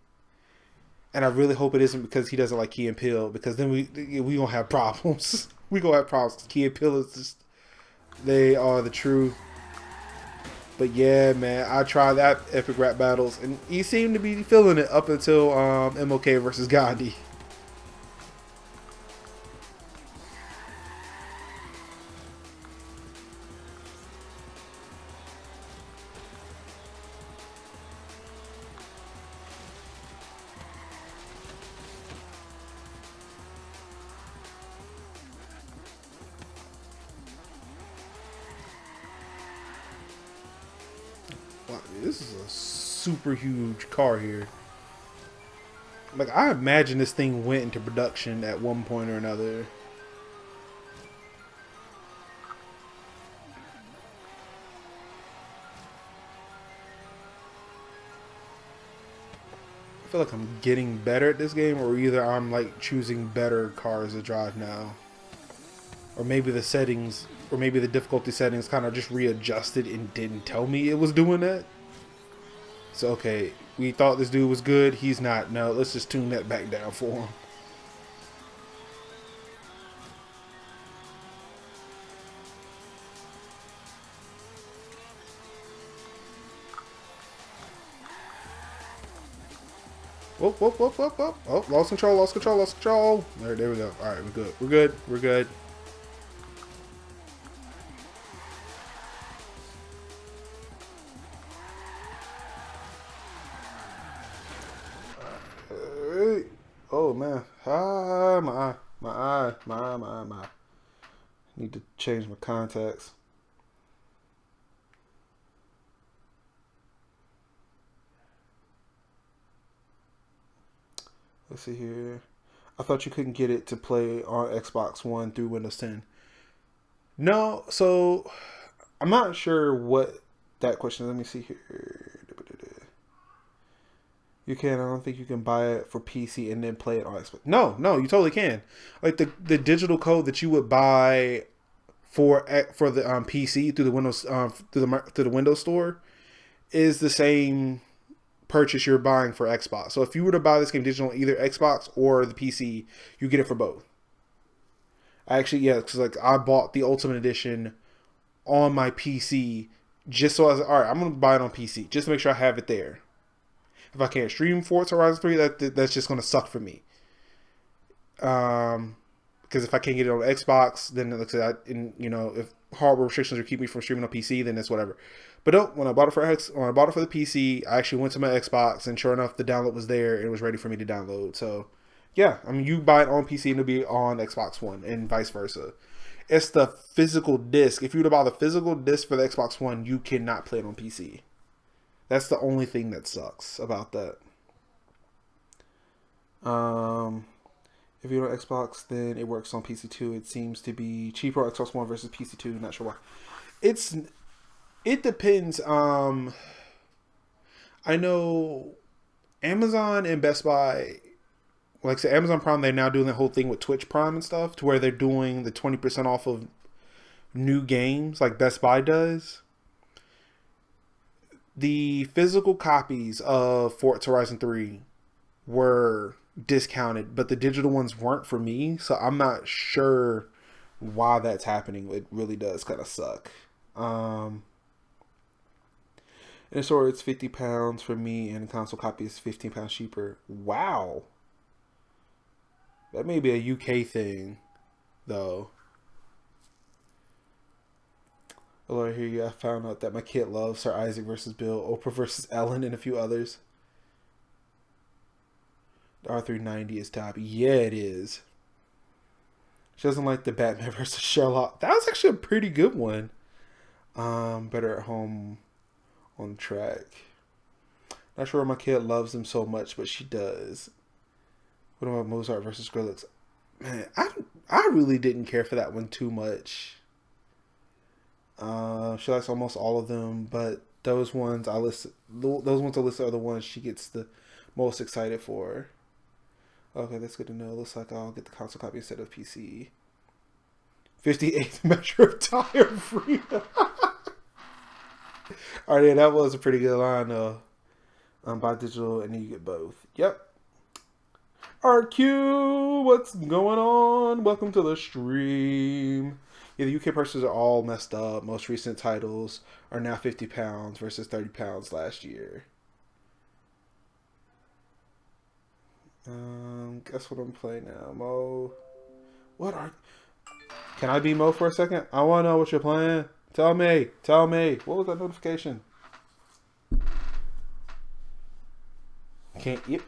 And I really hope it isn't because he doesn't like Key and Peele, because then we gonna have problems. We gonna have problems. Key and Peele is just, they are the truth. But yeah, man, I tried that epic rap battles, and he seemed to be feeling it up until MLK versus Gandhi. Wow, this is a super huge car here. Like, I imagine this thing went into production at one point or another. I feel like I'm getting better at this game, or either I'm like choosing better cars to drive now. Or maybe the settings, or maybe the difficulty settings kind of just readjusted and didn't tell me it was doing that. So, okay, we thought this dude was good. He's not. No, let's just tune that back down for him. Whoop, whoop, whoop, whoop, whoop. Oh, lost control, lost control, lost control. There we go. All right, we're good. We're good. We're good. Oh man, ah, my eye. Need to change my contacts. Let's see here. I thought you couldn't get it to play on Xbox One through Windows 10. No, so I'm not sure what that question is. Let me see here. You can. I don't think you can buy it for PC and then play it on Xbox. No, you totally can. Like the digital code that you would buy for the PC through the Windows through the Windows Store is the same purchase you're buying for Xbox. So if you were to buy this game digital on either Xbox or the PC, you get it for both. Because like I bought the Ultimate Edition on my PC just so I was like, all right, I'm gonna buy it on PC just to make sure I have it there. If I can't stream Forza Horizon 3, that's just gonna suck for me. Because if I can't get it on Xbox, then it looks like if hardware restrictions are keeping me from streaming on PC, then it's whatever. But no, when I bought it for the PC, I actually went to my Xbox, and sure enough, the download was there. And it was ready for me to download. So, yeah, I mean, you buy it on PC and it'll be on Xbox One, and vice versa. It's the physical disc. If you were to buy the physical disc for the Xbox One, you cannot play it on PC. That's the only thing that sucks about that. If you're on Xbox, then it works on PC too. It seems to be cheaper on Xbox One versus PC 2. Not sure why. It depends. I know Amazon and Best Buy, like I said, Amazon Prime, they're now doing the whole thing with Twitch Prime and stuff, to where they're doing the 20% off of new games, like Best Buy does. The physical copies of Forza Horizon 3 were discounted, but the digital ones weren't for me, so I'm not sure why that's happening. It really does kind of suck. In the store, it's £50 for me, and the console copy is £15 cheaper. Wow. That may be a UK thing, though. Hello, I hear you. I found out that my kid loves Sir Isaac versus Bill, Oprah versus Ellen, and a few others. The R390 is top. Yeah, it is. She doesn't like the Batman versus Sherlock. That was actually a pretty good one. Better at home on track. Not sure why my kid loves them so much, but she does. What about Mozart versus Skrillex? Man, I really didn't care for that one too much. She likes almost all of them, but those ones I listed are the ones she gets the most excited for. Okay, that's good to know. Looks like I'll get the console copy instead of PC. 58th measure of tire freedom. Alright, yeah, that was a pretty good line though. Buy digital and you get both. Yep. RQ, what's going on? Welcome to the stream. Yeah, the UK prices are all messed up. Most recent titles are now £50 versus £30 last year. Guess what I'm playing now, Mo. Can I be Mo for a second? I want to know what you're playing. Tell me. What was that notification? Can't yip.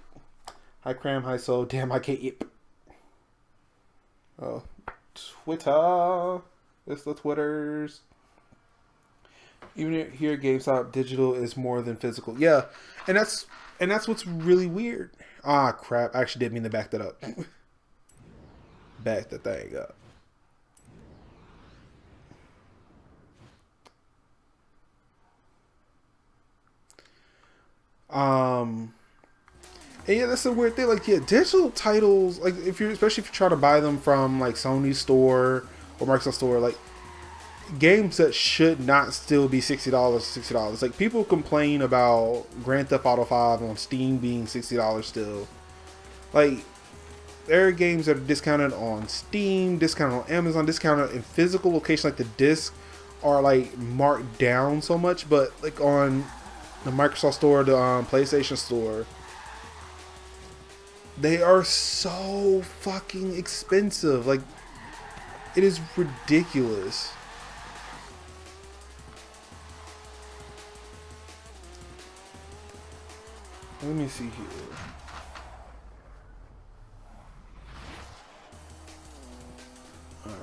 Hi Cram, hi Soul. Damn, I can't yip. Oh, Twitter. It's the Twitters. Even here at GameStop, digital is more than physical. Yeah, and that's what's really weird. Ah, crap! I actually did mean to back that up. Back the thing up. And yeah, that's a weird thing. Like, yeah, digital titles, like especially if you try to buy them from like Sony's store or Microsoft store, like games that should not still be $60. Like, people complain about Grand Theft Auto 5 on Steam being $60 still. Like, there are games that are discounted on Steam, discounted on Amazon, discounted in physical locations. Like, the disc are like marked down so much, but like on the Microsoft store, the PlayStation store, they are so fucking expensive. Like, it is ridiculous. Let me see here. Alright.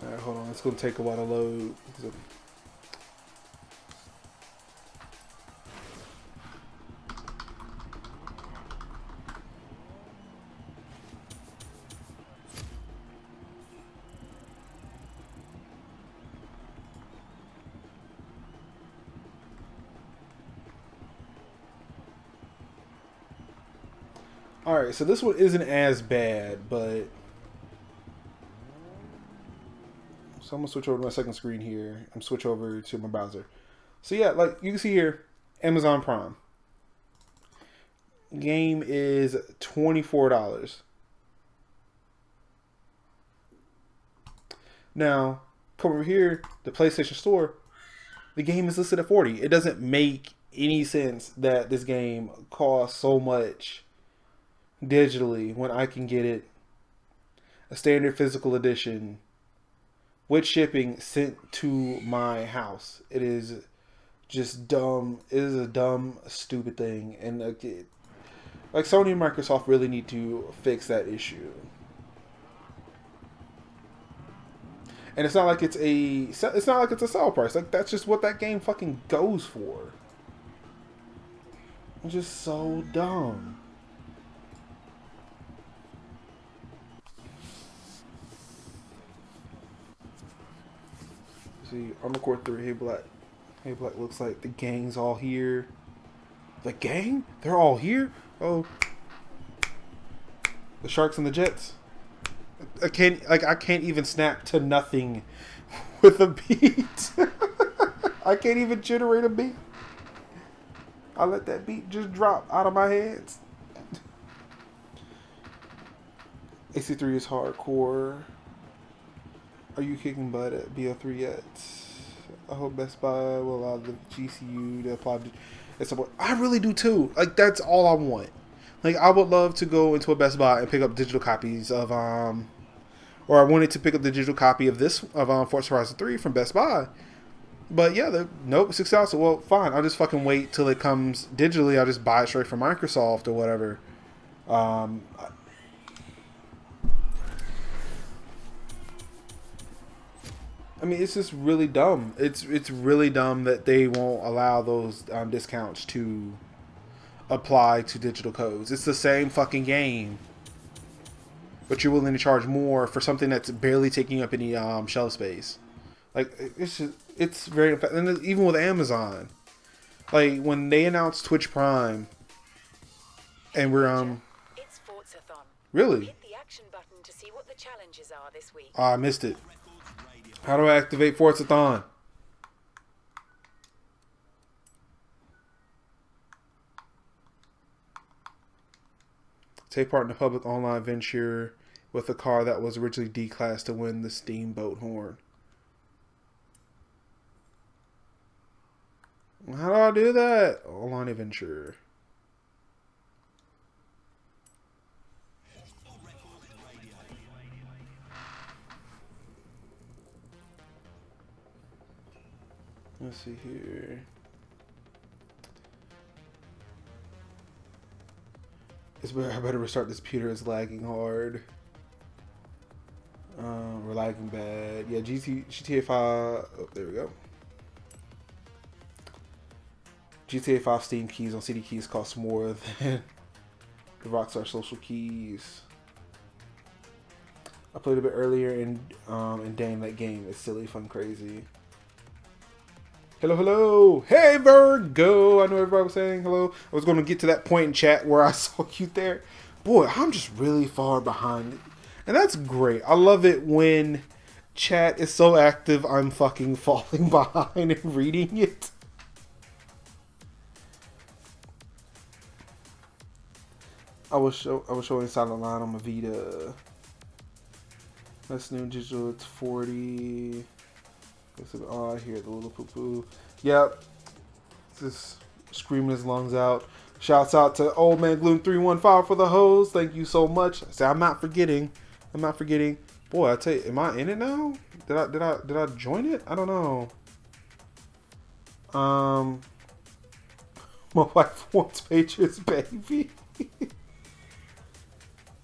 Alright, hold on. It's going to take a while to load. Alright, so this one isn't as bad, but... So I'm going to switch over to my second screen here and switch over to my browser. So yeah, like you can see here, Amazon Prime. Game is $24. Now, come over here, the PlayStation Store, the game is listed at $40. It doesn't make any sense that this game costs so much digitally when I can get it a standard physical edition with shipping sent to my house. It is just dumb. It is a dumb, stupid thing. And like Sony and Microsoft really need to fix that issue. And it's not like it's a sale price. Like, that's just what that game fucking goes for. It's just so dumb. See, Armored Core 3, Hey Black. Hey Black looks like the gang's all here. The gang? They're all here? Oh. The Sharks and the Jets. I can't even snap to nothing with a beat. I can't even generate a beat. I let that beat just drop out of my hands. AC3 is hardcore. Are you kicking butt at BO3 yet? I hope Best Buy will allow the GCU to apply and support. I really do too. Like, that's all I want. Like, I would love to go into a Best Buy and pick up digital copies of or I wanted to pick up the digital copy of Forza Horizon 3 from Best Buy. But yeah, nope, $6. Well, fine. I'll just fucking wait till it comes digitally. I'll just buy it straight from Microsoft or whatever. I mean, it's just really dumb. It's really dumb that they won't allow those discounts to apply to digital codes. It's the same fucking game, but you're willing to charge more for something that's barely taking up any shelf space. Like, it's very, and even with Amazon, like when they announced Twitch Prime, and we're It's Forza-thon. Really? Hit the action button to see what the challenges are this week. I missed it. How do I activate Forza-thon? Take part in a public online venture with a car that was originally D-class to win the Steamboat Horn. How do I do that? Online adventure. Let's see here. I better restart this computer. It's lagging hard. We're lagging bad. Yeah, GTA 5. Oh, there we go. GTA 5 Steam keys on CD keys cost more than the Rockstar social keys. I played a bit earlier and dang, that game is silly, fun, crazy. Hello, hello. Hey, Virgo. I know everybody was saying hello. I was going to get to that point in chat where I saw you there. Boy, I'm just really far behind. And that's great. I love it when chat is so active, I'm fucking falling behind and reading it. I was showing Silent Line on my Vita. That's new digital. It's 40. Oh, I hear the little poo-poo. Yep. Just screaming his lungs out. Shouts out to Old Man Gloom 315 for the hose. Thank you so much. See, I'm not forgetting. Boy, I tell you, am I in it now? Did I join it? I don't know. My wife wants Patriots, baby.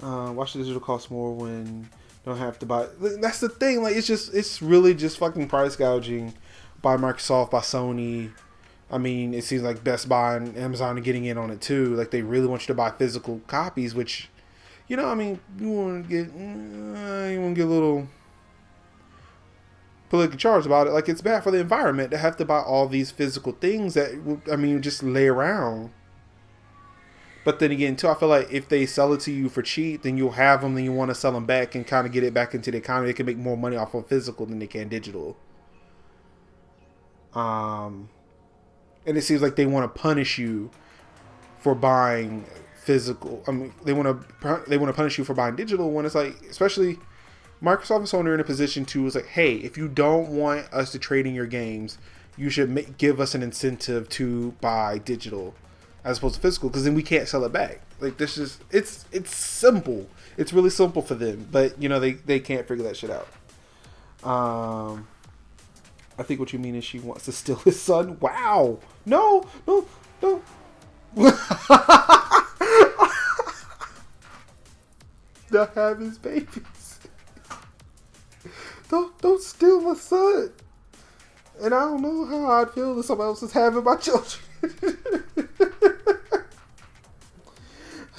Watch the digital cost more when don't have to buy. That's the thing. Like, it's really just fucking price gouging by Microsoft, by Sony. I mean, it seems like Best Buy and Amazon are getting in on it too. Like, they really want you to buy physical copies, which, you know, I mean, you want to get a little politically charged about it. Like, it's bad for the environment to have to buy all these physical things that, I mean, just lay around. But then again, too, I feel like if they sell it to you for cheap, then you'll have them, then you want to sell them back and kind of get it back into the economy. They can make more money off of physical than they can digital. And it seems like they want to punish you for buying physical. I mean, they want to punish you for buying digital when it's like, especially Microsoft and Sony are in a position to, it's like, hey, if you don't want us to trade in your games, you should give us an incentive to buy digital as opposed to physical, because then we can't sell it back. Like, this is, it's simple. It's really simple for them, but you know, they can't figure that shit out. I think what you mean is she wants to steal his son. Wow. No. Not have his babies. Don't steal my son. And I don't know how I'd feel if somebody else is having my children.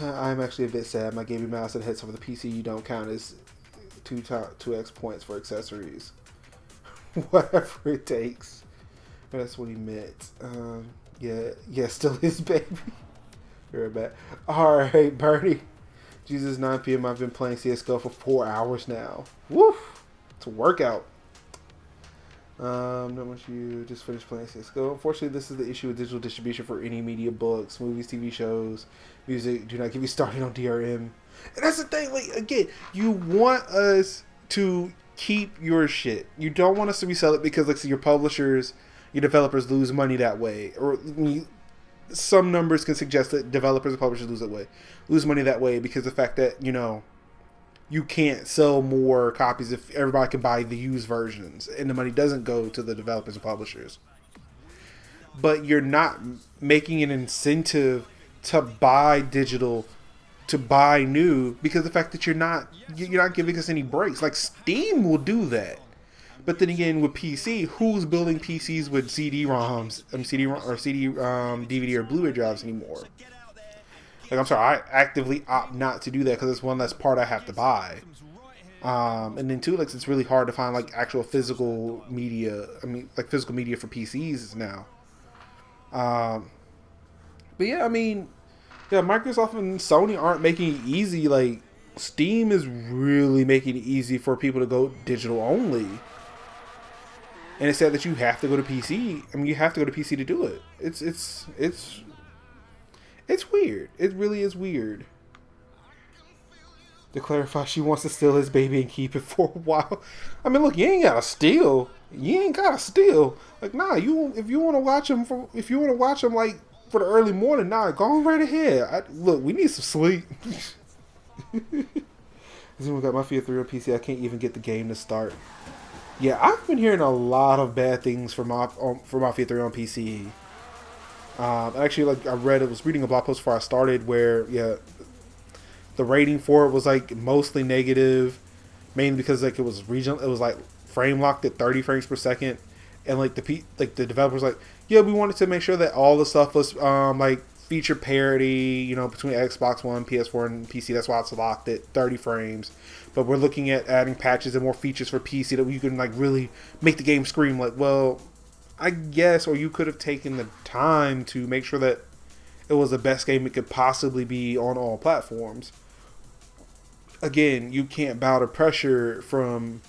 I'm actually a bit sad. My gaming mouse and headset for the PC don't count as 2x points for accessories. Whatever it takes. But that's what he meant. Yeah, still his baby. You're bad. Alright, Bernie. Jesus, 9 p.m. I've been playing CSGO for 4 hours now. Woof! It's a workout. Not much. You just finished playing CSGO. Unfortunately, this is the issue with digital distribution for any media, books, movies, TV shows, music. Do not get me started on DRM. And that's the thing. Like, again, you want us to keep your shit. You don't want us to resell it because, like, so your publishers, your developers lose money that way. Or some numbers can suggest that developers and publishers lose money that way because of the fact that, you know, you can't sell more copies if everybody can buy the used versions and the money doesn't go to the developers and publishers. But you're not making an incentive to buy digital, to buy new, because of the fact that you're not giving us any breaks. Like, Steam will do that. But then again, with PC, who's building PCs with CD-ROMs, DVD or Blu-ray drives anymore? Like, I'm sorry, I actively opt not to do that because it's one less part I have to buy. And then too, like, it's really hard to find like actual physical media. I mean, like physical media for PCs now. But yeah, I mean, yeah, Microsoft and Sony aren't making it easy. Like, Steam is really making it easy for people to go digital only. And it's sad that you have to go to PC. I mean, you have to go to PC to do it. It's weird. It really is weird. To clarify, she wants to steal his baby and keep it for a while. I mean, look, you ain't gotta steal. You ain't gotta steal. Like, nah, if you want to watch him like for the early morning, nah, go on right ahead. Look, we need some sleep. I got Mafia 3 on PC. I can't even get the game to start. Yeah, I've been hearing a lot of bad things for Mafia 3 on PC. Actually, like I was reading a blog post before I started where the rating for it was like mostly negative, mainly because like it was regional. It was like frame locked at 30 frames per second, and like the developers like, yeah, we wanted to make sure that all the stuff was like feature parity, you know, between Xbox One, PS4, and PC. That's why it's locked at 30 frames. But we're looking at adding patches and more features for PC that you can like really make the game scream. Like, well, I guess, or you could have taken the time to make sure that it was the best game it could possibly be on all platforms. Again, you can't bow to pressure from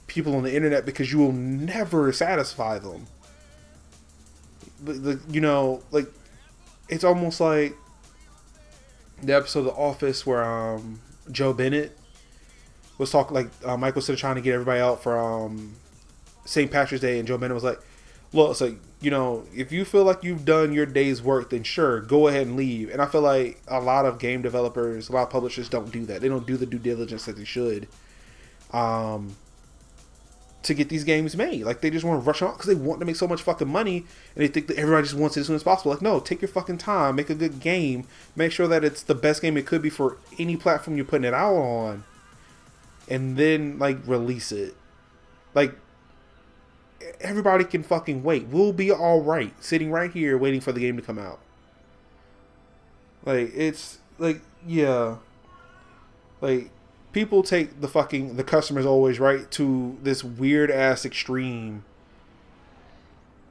people on the internet because you will never satisfy them. You know, like, it's almost like the episode of The Office where Joe Bennett was talking, like, Mike was still trying to get everybody out for St. Patrick's Day, and Joe Bennett was like, look, it's like, you know, if you feel like you've done your day's work, then sure, go ahead and leave. And I feel like a lot of game developers, a lot of publishers don't do that. They don't do the due diligence that they should to get these games made. Like, they just want to rush on because they want to make so much fucking money, and they think that everybody just wants it as soon as possible. Like, no, take your fucking time, make a good game, make sure that it's the best game it could be for any platform you're putting it out on, and then, like, release it. Like, everybody can fucking wait. We'll be alright sitting right here waiting for the game to come out. Like, it's like, yeah, like, people take the customer's always right to this weird ass extreme,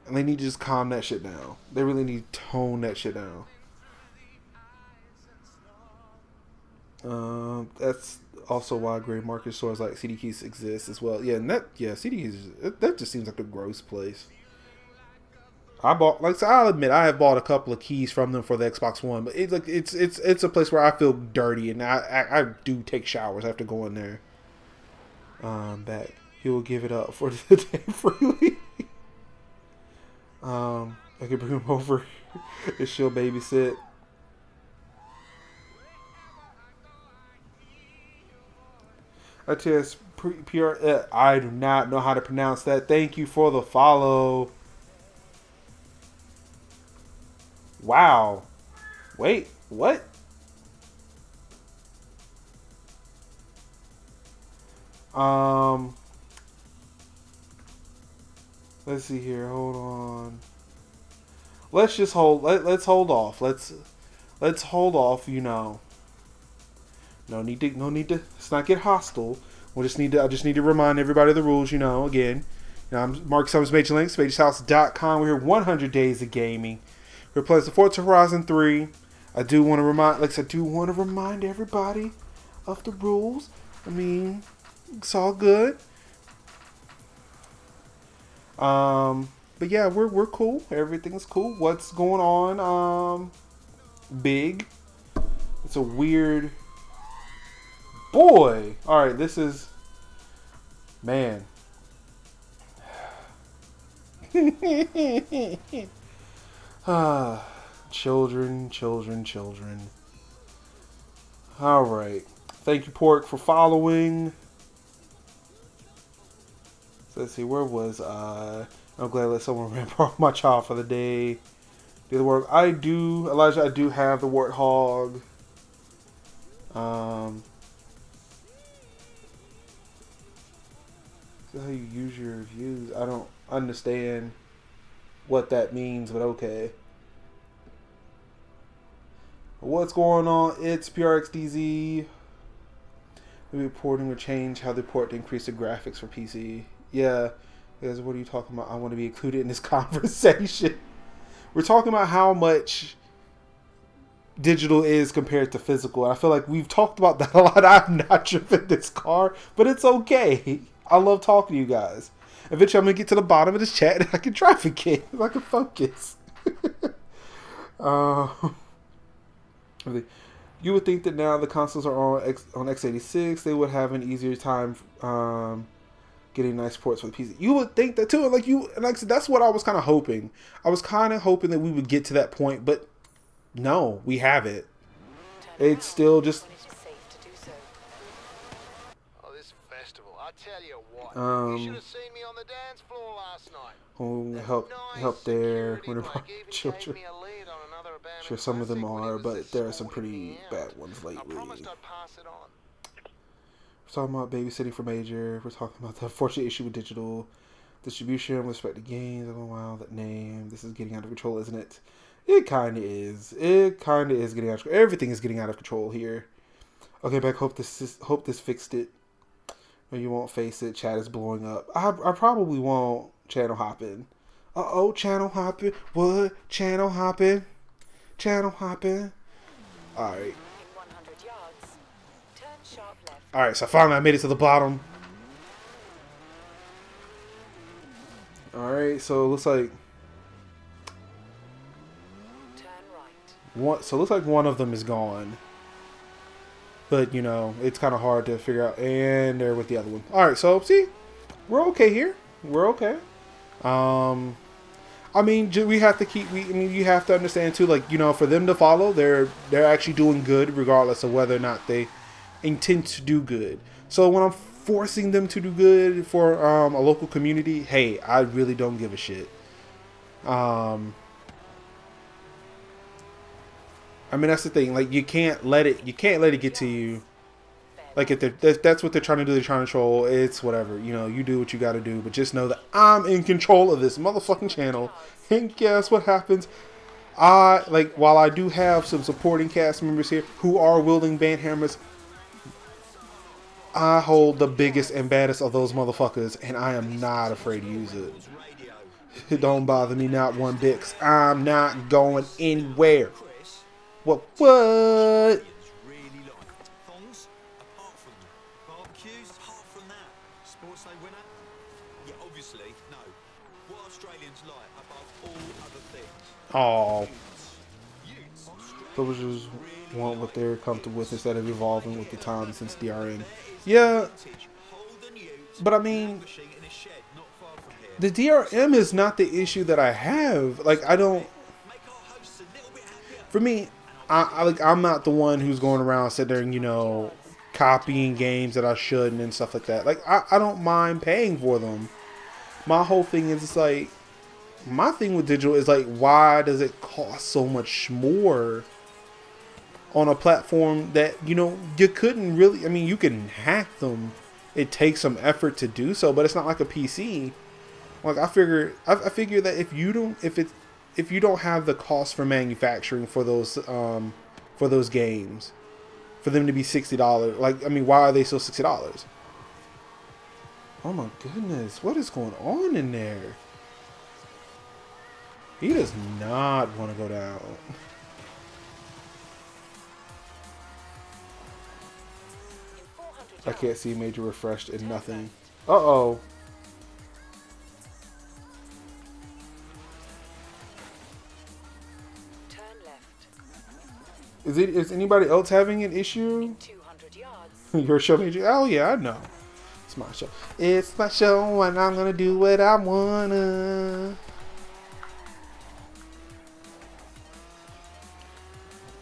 and they need to just calm that shit down. They really need to tone that shit down. That's also why gray market stores like CD Keys exist as well. Yeah, and CD Keys, that just seems like a gross place. I'll admit I have bought a couple of keys from them for the Xbox One, but it's a place where I feel dirty, and I do take showers after going there. Back, he will give it up for the day freely. I can bring him over and she'll babysit. I do not know how to pronounce that. Thank you for the follow. Wow. Wait, what? Let's see here. Hold on. Let's just hold. Let's hold off. Let's hold off. You know. No need to. Let's not get hostile. I just need to remind everybody of the rules. You know. Again. You know, I'm Mark Summers, Major Links, MajorsHouse.com. We're here 100 days of gaming. We're playing the Forza Horizon 3. I do want to remind everybody of the rules. I mean, it's all good. But yeah, we're cool. Everything's cool. What's going on? Big. It's a weird boy. All right, this is man. Children. All right. Thank you, Pork, for following. So let's see, where was I? I'm glad I let someone remember my child for the day. Do the work. Elijah, I do have the Warthog. So how you use your reviews? I don't understand what that means, but okay. What's going on? It's PRXDZ. The reporting will change how they port to increase the graphics for PC. Yeah, guys, what are you talking about? I want to be included in this conversation. We're talking about how much digital is compared to physical. I feel like we've talked about that a lot. I'm not driven this car, but it's okay. I love talking to you guys. Eventually, I'm going to get to the bottom of this chat and I can drive again. I can focus. You would think that now the consoles are on x86, they would have an easier time getting nice ports for the PC. You would think that too, and like I said, that's what I was kind of hoping. I was kind of hoping that we would get to that point, but no, we haven't. It's still just. When it is safe to do so. Oh, this festival. I tell you what. You should have seen me on the dance floor last night. Help there when Security bloke even children. gave me a lead on another abandoned Sure, some of them classic when he are, was but there are some escorting pretty me bad out. ones I lately. promised I'd pass it on. We're talking about babysitting for Major. We're talking about the unfortunate issue with digital distribution with respect to games. Oh wow, that name. This is getting out of control, isn't it? It kind of is. It kind of is getting out of control. Everything is getting out of control here. Okay, back. Hope this fixed it. Or you won't face it. Chat is blowing up. I probably won't channel hopping. Uh-oh, channel hopping. What? Channel hopping? Channel hopping? Alright. In 100 yards, turn sharp left. Alright, so finally I made it to the bottom. Alright, so it looks like Turn right. it looks like one of them is gone. But, you know, it's kind of hard to figure out. And there with the other one. Alright, so, see? We're okay here. We're okay. I mean, we have to keep... you have to understand, too, like, you know, for them to follow, they're actually doing good, regardless of whether or not they intend to do good. So, when I'm forcing them to do good for a local community, hey, I really don't give a shit. I mean, that's the thing. Like, you can't let it get to you. Like, if that's what they're trying to do, they're trying to troll. It's whatever. You know, you do what you got to do. But just know that I'm in control of this motherfucking channel. And guess what happens? While I do have some supporting cast members here who are wielding band hammers, I hold the biggest and baddest of those motherfuckers, and I am not afraid to use it. It don't bother me not one bit, 'cause I'm not going anywhere. What? Really like thongs, apart from barbecues, apart from that. Sports day winner? Yeah, obviously, no. What Australians like above all other things? Oh, Utes. those just want what they're comfortable with instead of evolving with the times since DRM. Yeah, Holden Utes. but I mean, Machine in a shed not far from here. the DRM is not the issue that I have. Like, I don't. Make our hosts a little bit happier. For me, I'm not the one who's going around sitting there and, you know, copying games that I shouldn't and stuff like that. Like, I don't mind paying for them. My whole thing is, it's like, my thing with digital is like, why does it cost so much more on a platform that, you know, you couldn't really, I mean, you can hack them. It takes some effort to do so, but it's not like a PC. Like, I figure that if you don't have the cost for manufacturing for those games, for them to be $60, like, I mean, why are they still $60? Oh my goodness, what is going on in there? He does not want to go down. In 400 I yards, can't see Major refreshed and nothing. Uh-oh. turn left. Is anybody else having an issue? 200 yards, Your show, Major? Oh yeah, I know. It's my show. It's my show and I'm gonna do what I wanna.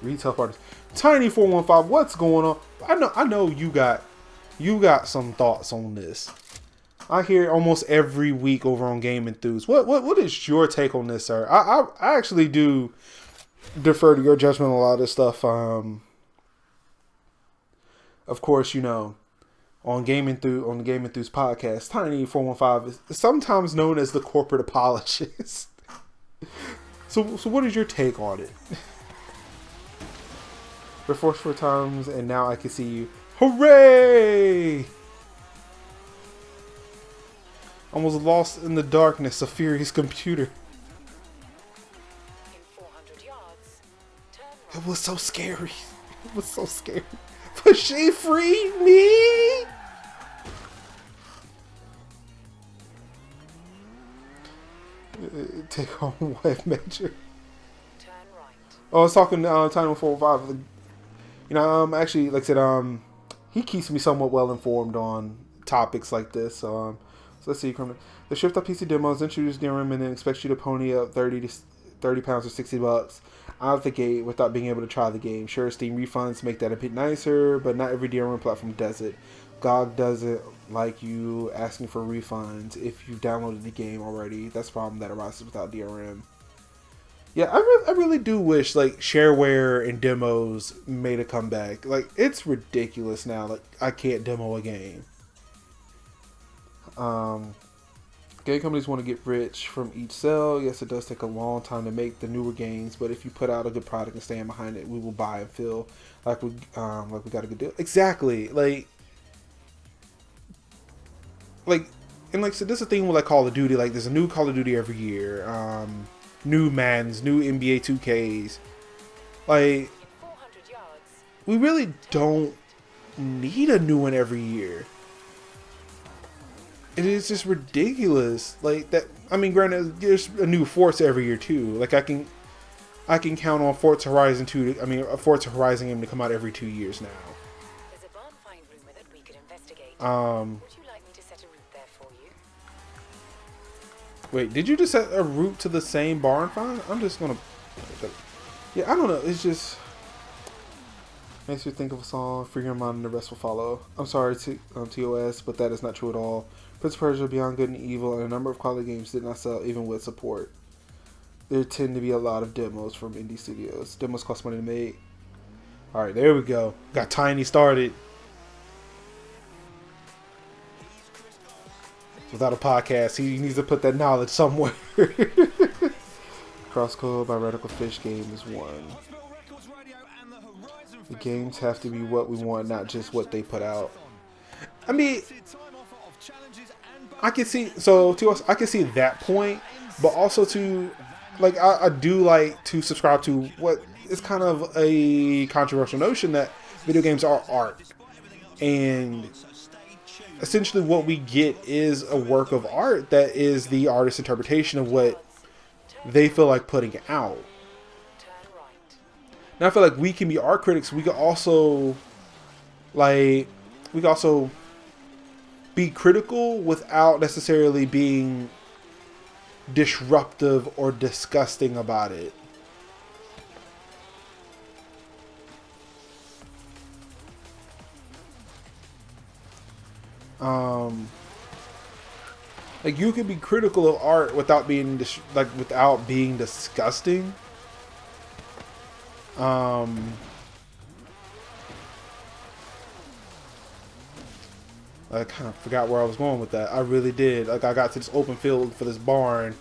Retail parties. Tiny415, what's going on? I know you got some thoughts on this. I hear almost every week over on Game Enthuse. What is your take on this, sir? I actually do defer to your judgment on a lot of this stuff. Of course, you know, on the Game Enthuse podcast, Tiny415 is sometimes known as the corporate apologist. So what is your take on it? Reforged 4 times, and now I can see you. Hooray! Almost lost in the darkness of Fury's computer. in 400 yards, turn right. It was so scary. It was so scary. But she freed me! Take home wife Major. Turn right. Oh, I was talking to Time 405. You know, actually, like I said, he keeps me somewhat well informed on topics like this. So let's see. The Shift Up PC demos introduce DRM and then expects you to pony up 30 pounds or $60 out of the gate without being able to try the game. Sure, Steam refunds make that a bit nicer, but not every DRM platform does it. GOG doesn't like you asking for refunds if you downloaded the game already. That's a problem that arises without DRM. Yeah, I really do wish like shareware and demos made a comeback. Like, it's ridiculous now. Like, I can't demo a game. Game companies want to get rich from each sale. Yes, it does take a long time to make the newer games, but if you put out a good product and stand behind it, we will buy and feel like we got a good deal. Exactly. And like, so this is the thing with like Call of Duty. Like, there's a new Call of Duty every year. New Maddens, new NBA 2Ks. Like, we really don't need a new one every year. It is just ridiculous. Like that. I mean, granted, there's a new Forza every year too. Like I can count on Forza Horizon 2. I mean, a Forza Horizon game to come out every 2 years now. There's a barn find rumor that we could investigate. Would you like me to set a route there for you? Wait, did you just set a route to the same barn find? I'm just gonna. Yeah, I don't know. It's just makes me think of a song. Free your mind and the rest will follow. I'm sorry, TOS, but that is not true at all. Prince of Persia, Beyond Good and Evil, and a number of quality games did not sell even with support. There tend to be a lot of demos from indie studios. Demos cost money to make. Alright, there we go. Got Tiny started. Without a podcast, he needs to put that knowledge somewhere. Crosscode by Radical Fish game is one. The games have to be what we want, not just what they put out. I mean, I can see, I can see that point, but also to, like, I do like to subscribe to what is kind of a controversial notion that video games are art. And essentially what we get is a work of art that is the artist's interpretation of what they feel like putting out. Now I feel like we can be art critics. We can also, be critical without necessarily being disruptive or disgusting about it. Like, you can be critical of art without being without being disgusting. I kind of forgot where I was going with that. I really did. Like, I got to this open field for this barn,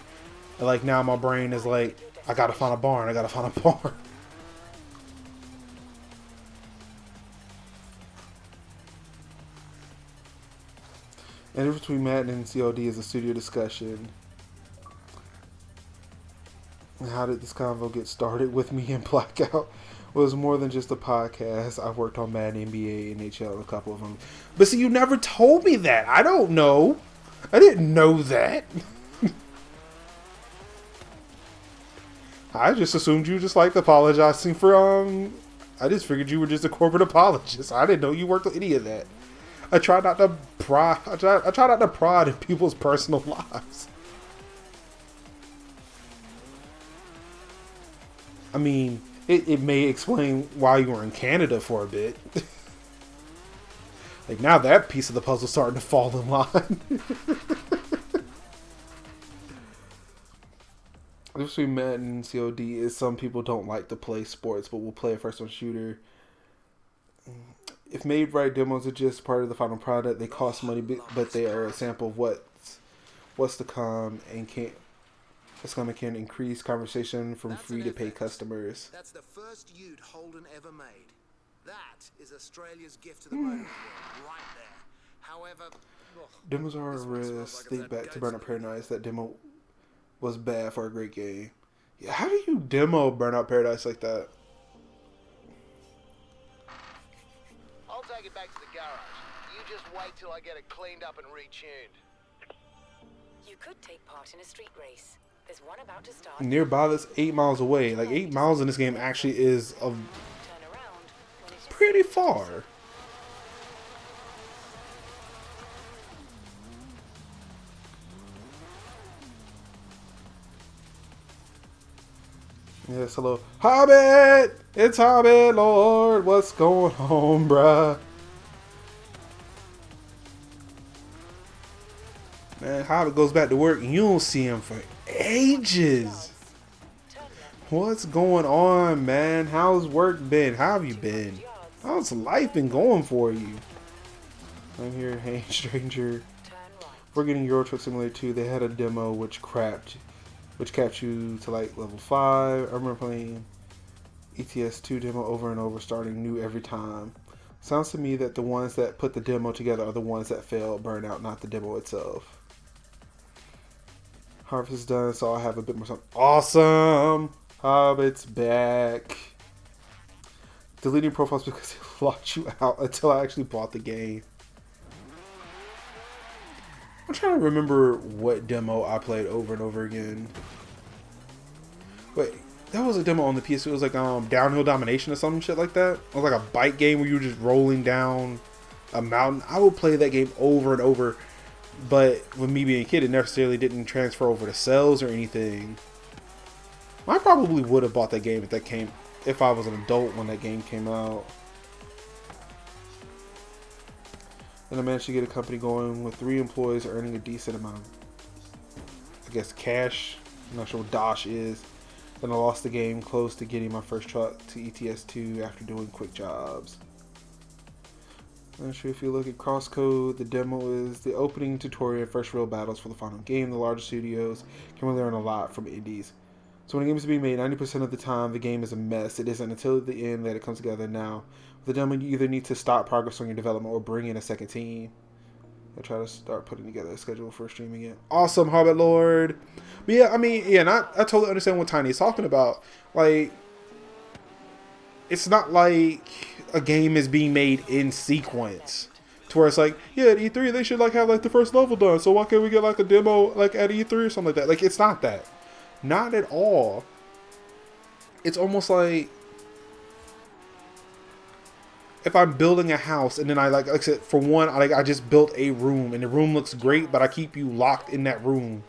and like now my brain is like, I gotta find a barn. I gotta find a barn. And the difference between Madden and COD is a studio discussion. And how did this convo get started with me and Blackout? Well, it was more than just a podcast. I've worked on Madden, NBA, NHL, a couple of them. But see, you never told me that. I don't know. I didn't know that. I just assumed you just liked apologizing for, I just figured you were just a corporate apologist. I didn't know you worked on any of that. I try not to pry. I try not to prod in people's personal lives. I mean, it may explain why you were in Canada for a bit. Like, now that piece of the puzzle's starting to fall in line. The difference between Madden and COD is some people don't like to play sports, but will play a first-person shooter. If made right, demos are just part of the final product. They cost money, but they are a sample of what's to come, and can increase conversation from free to pay customers. That's the first Ute Holden ever made. That is Australia's gift to the motor world, right there. However, demos are a risk. Think back to Burnout Paradise. That demo was bad for a great game. Yeah, how do you demo Burnout Paradise like that? I'll take it back to the garage. You just wait till I get it cleaned up and retuned. You could take part in a street race. There's one about to start. Nearby, that's 8 miles away. Like, 8 miles in this game actually is a pretty far. Yes, hello. Hobbit! It's Hobbit Lord. What's going on, bruh? Man, Hobbit goes back to work and you don't see him for ages. What's going on, man? How's work been? How have you been? How's life been going for you? I'm here, hey stranger. We're getting Euro Truck Simulator 2. They had a demo which capped you to like level 5. I remember playing ETS2 demo over and over, starting new every time. Sounds to me that the ones that put the demo together are the ones that failed, burn out, not the demo itself. Harvest is done, so I'll have a bit more something. Awesome! Hobbit's back. Deleting profiles because they locked you out until I actually bought the game. I'm trying to remember what demo I played over and over again. Wait, that was a demo on the PS2. It was like Downhill Domination or some shit like that. It was like a bike game where you were just rolling down a mountain. I would play that game over and over, but with me being a kid, it necessarily didn't transfer over to sales or anything. I probably would have bought that game if I was an adult when that game came out. And I managed to get a company going with 3 employees earning a decent amount of, I guess, cash. I'm not sure what Dosh is. Then I lost the game close to getting my first truck to ETS2 after doing quick jobs. I'm not sure if you look at Crosscode, the demo is the opening tutorial and first real battles for the final game. The larger studios can really learn a lot from indies. So when a game is being made, 90% of the time the game is a mess. It isn't until the end that it comes together. Now, with the demo, you either need to stop progress on your development or bring in a second team. I try to start putting together a schedule for streaming it. Awesome, Hobbit Lord. But yeah, I mean, yeah, and I totally understand what Tiny is talking about. Like, it's not like a game is being made in sequence to where it's like, yeah, at E3 they should like have like the first level done. So why can't we get like a demo like at E3 or something like that? Like, it's not that. Not at all. It's almost like if I'm building a house and then like I said, for one, I just built a room and the room looks great, but I keep you locked in that room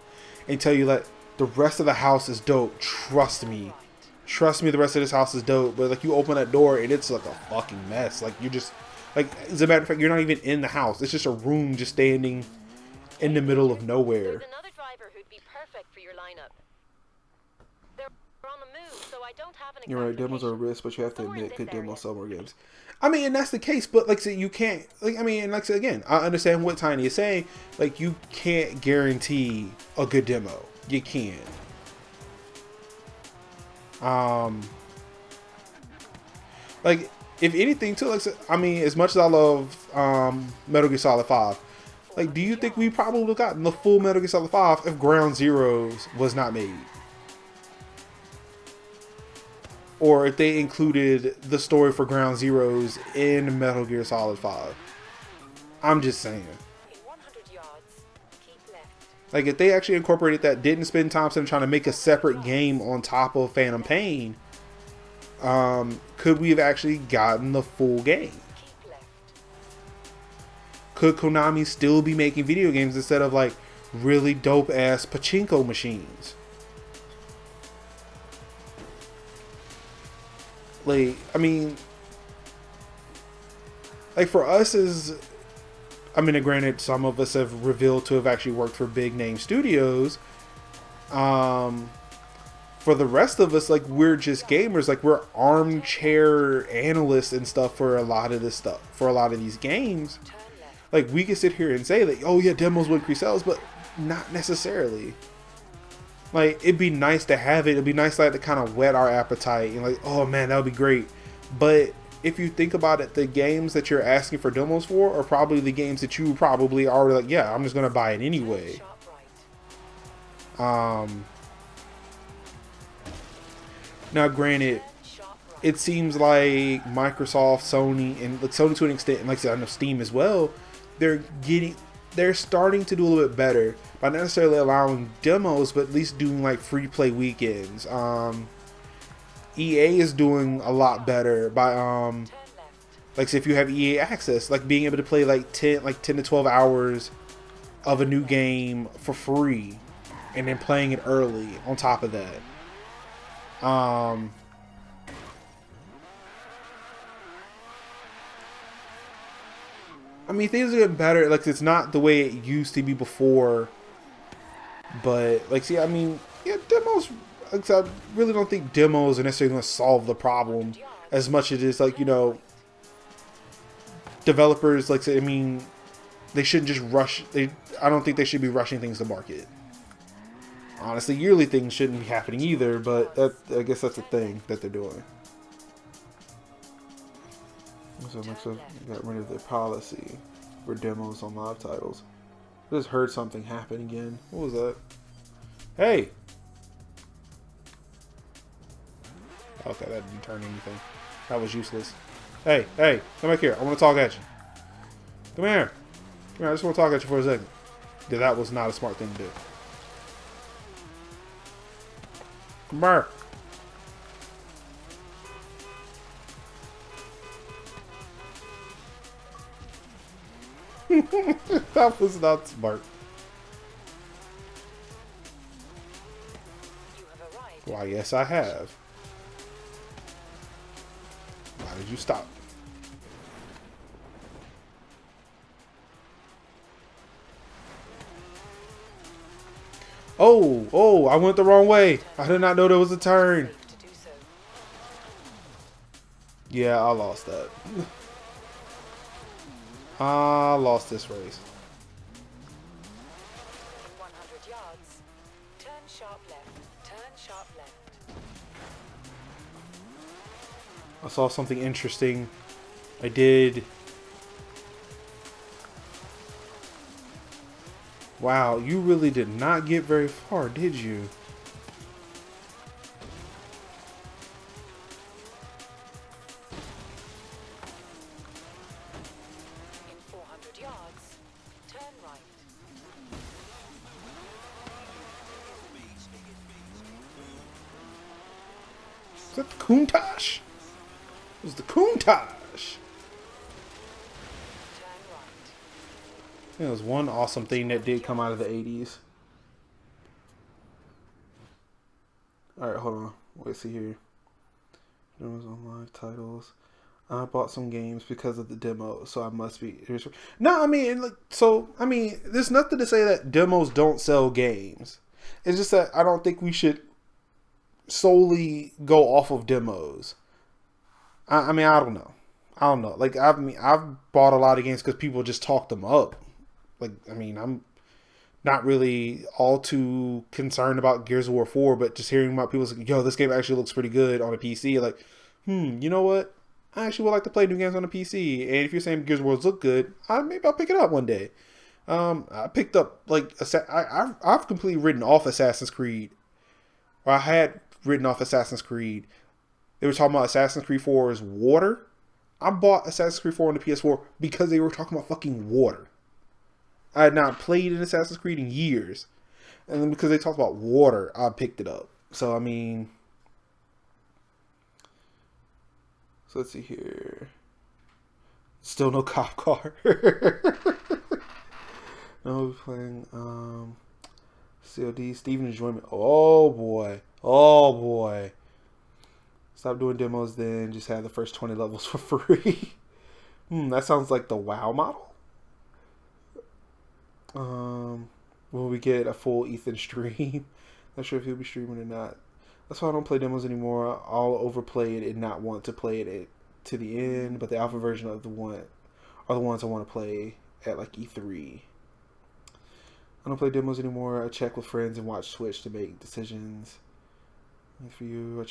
and tell you that the rest of the house is dope. Trust me, the rest of this house is dope. But like you open that door and it's like a fucking mess. Like you just like, as a matter of fact, you're not even in the house. It's just a room just standing in the middle of nowhere. There's another driver who'd be perfect for your lineup. They're on the move, so I don't have an exact You're right, demos are a location. risk, but you have to Somewhere in admit, this good demos area. sell more games. I mean, and that's the case, but like I said, you can't, like, I mean, and like I said, again, I understand what Tiny is saying. Like, you can't guarantee a good demo. You can. Like, if anything, too, like, I mean, as much as I love Metal Gear Solid 5, like, do you think we probably would have gotten the full Metal Gear Solid 5 if Ground Zeroes was not made? Or if they included the story for Ground Zeroes in Metal Gear Solid 5. I'm just saying. In 100 yards, keep left. Like, if they actually incorporated that, didn't spend time trying to make a separate game on top of Phantom Pain, could we have actually gotten the full game? Keep left. Could Konami still be making video games instead of, like, really dope-ass pachinko machines? Like, I mean, like for us I mean, granted, some of us have revealed to have actually worked for big name studios. For the rest of us, like, we're just gamers. Like, we're armchair analysts and stuff for a lot of this stuff, for a lot of these games. Like, we can sit here and say that, oh yeah, demos will increase sales, but not necessarily. Like, it'd be nice to have it. It'd be nice to kind of whet our appetite and like, oh man, that would be great. But if you think about it, the games that you're asking for demos for are probably the games that you probably already like, yeah, I'm just gonna buy it anyway. Sharp right. Now granted, Sharp right. it seems like Microsoft, Sony, and like Sony to an extent, and like I said, I know Steam as well, they're starting to do a little bit better by not necessarily allowing demos, but at least doing like free play weekends. EA is doing a lot better by Turn left. Like, say if you have EA access, like being able to play like 10 to 12 hours of a new game for free, and then playing it early on top of that. I mean, things are getting better. Like, it's not the way it used to be before. But, like, see, I mean, yeah, demos, like, I really don't think demos are necessarily going to solve the problem as much as it is, like, you know, developers, like, I mean, they shouldn't just rush. I don't think they should be rushing things to market. Honestly, yearly things shouldn't be happening either, but I guess that's the thing that they're doing. So Microsoft got rid of their policy for demos on live titles. I just heard something happen again. What was that? Hey! Okay, that didn't turn anything. That was useless. Hey, come back here. I want to talk at you. Come here. Come here, I just want to talk at you for a second. Yeah, that was not a smart thing to do. Come here. That was not smart. Why, yes, I have. Why did you stop? Oh, I went the wrong way. I did not know there was a turn. Yeah, I lost that. I lost this race. 100 yards. Turn sharp left. Turn sharp left. I saw something interesting. I did. Wow, you really did not get very far, did you? In 400 yards, turn right. Is that the Countach? It was the Countach. It was one awesome thing that did come out of the 80s. Alright, hold on. Let's see here. Demos on live titles. I bought some games because of the demo, so I must be. No, I mean, like, so, I mean, there's nothing to say that demos don't sell games. It's just that I don't think we should solely go off of demos. I mean, I don't know. Like, I've bought a lot of games because people just talk them up. Like, I mean, I'm not really all too concerned about Gears of War 4, but just hearing about people saying, yo, this game actually looks pretty good on a PC. Like, you know what? I actually would like to play new games on a PC. And if you're saying Gears of War look good, maybe I'll pick it up one day. I picked up, like, I've completely written off Assassin's Creed. Or I had written off Assassin's Creed. They were talking about Assassin's Creed 4's water. I bought Assassin's Creed 4 on the PS4 because they were talking about fucking water. I had not played an Assassin's Creed in years. And then because they talked about water, I picked it up. So, I mean... So, let's see here. Still no cop car. No, we're playing... COD, Steven Enjoyment. Oh, boy. Oh, boy. Stop doing demos then. Just have the first 20 levels for free. That sounds like the WoW model. Will we get a full Ethan stream? Not sure if he'll be streaming or not. That's why I don't play demos anymore. I'll overplay it and not want to play it to the end. But the alpha version of the one are the ones I want to play at like E3. I don't play demos anymore. I check with friends and watch Twitch to make decisions. For you,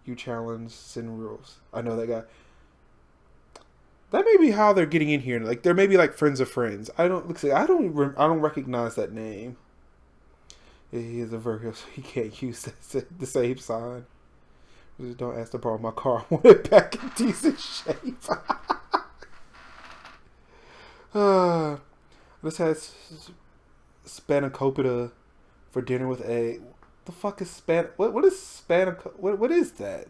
you challenge Sin Rules. I know that guy. That may be how they're getting in here. Like, there may be like friends of friends. I don't recognize that name. He is a Virgo, so he can't use the same sign. Just don't ask to borrow my car. I want it back in decent shape. I just had spanakopita for dinner with egg. The fuck is what is spanakopita? What is that?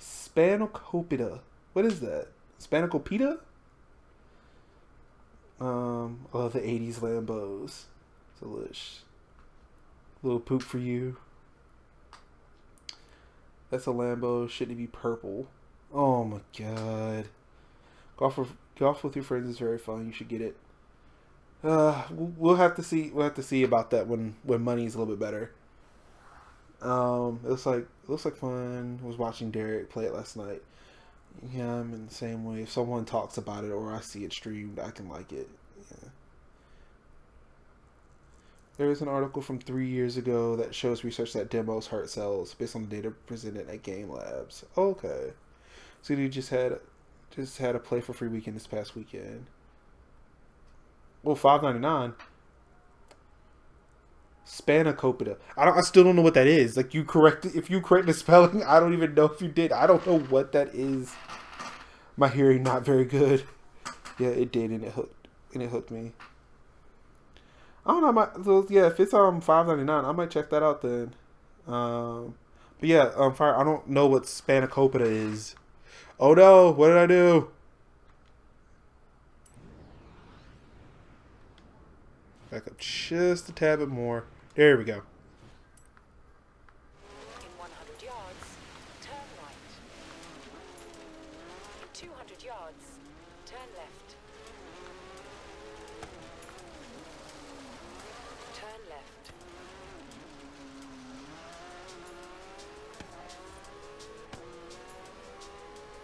Spanakopita. What is that? Spanakopita? I love the 80s Lambos. Delish. Little poop for you. That's a Lambo. Shouldn't it be purple? Oh my god. Golf with your friends is very fun. You should get it. We'll have to see. We'll have to see about that when money's a little bit better. It looks like fun. I was watching Derek play it last night. Yeah, I'm in the same way. If someone talks about it or I see it streamed, I can like it. Yeah. There is an article from 3 years ago that shows research that demos hurt sales based on the data presented at Game Labs. Okay, so you just had a play for free weekend this past weekend. Well, $5.99. Spanakopita. I still don't know what that is. Like if you correct the spelling, I don't even know if you did. I don't know what that is. My hearing not very good. Yeah, it did, and it hooked me. I don't know. If it's $5.99, I might check that out then. But yeah, I don't know what Spanakopita is. Oh no! What did I do? Back up just a tad bit more. There we go. In 100 yards, turn right. In 200 yards, turn left. Turn left.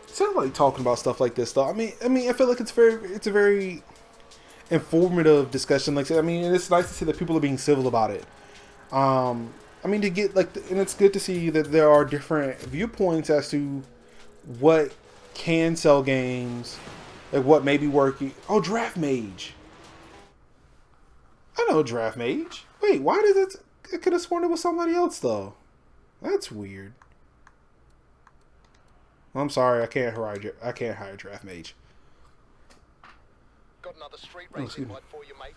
It sounds like talking about stuff like this, though. I mean, I feel like it's a very informative discussion. Like, I mean, it's nice to see that people are being civil about it. I mean, to get and it's good to see that there are different viewpoints as to what can sell games, like what may be working. Oh, Draft Mage. I know Draft Mage. Wait, why did it? I could have sworn it was somebody else though. That's weird. I'm sorry, I can't hire Draft Mage. Got another street race invite for you, mate.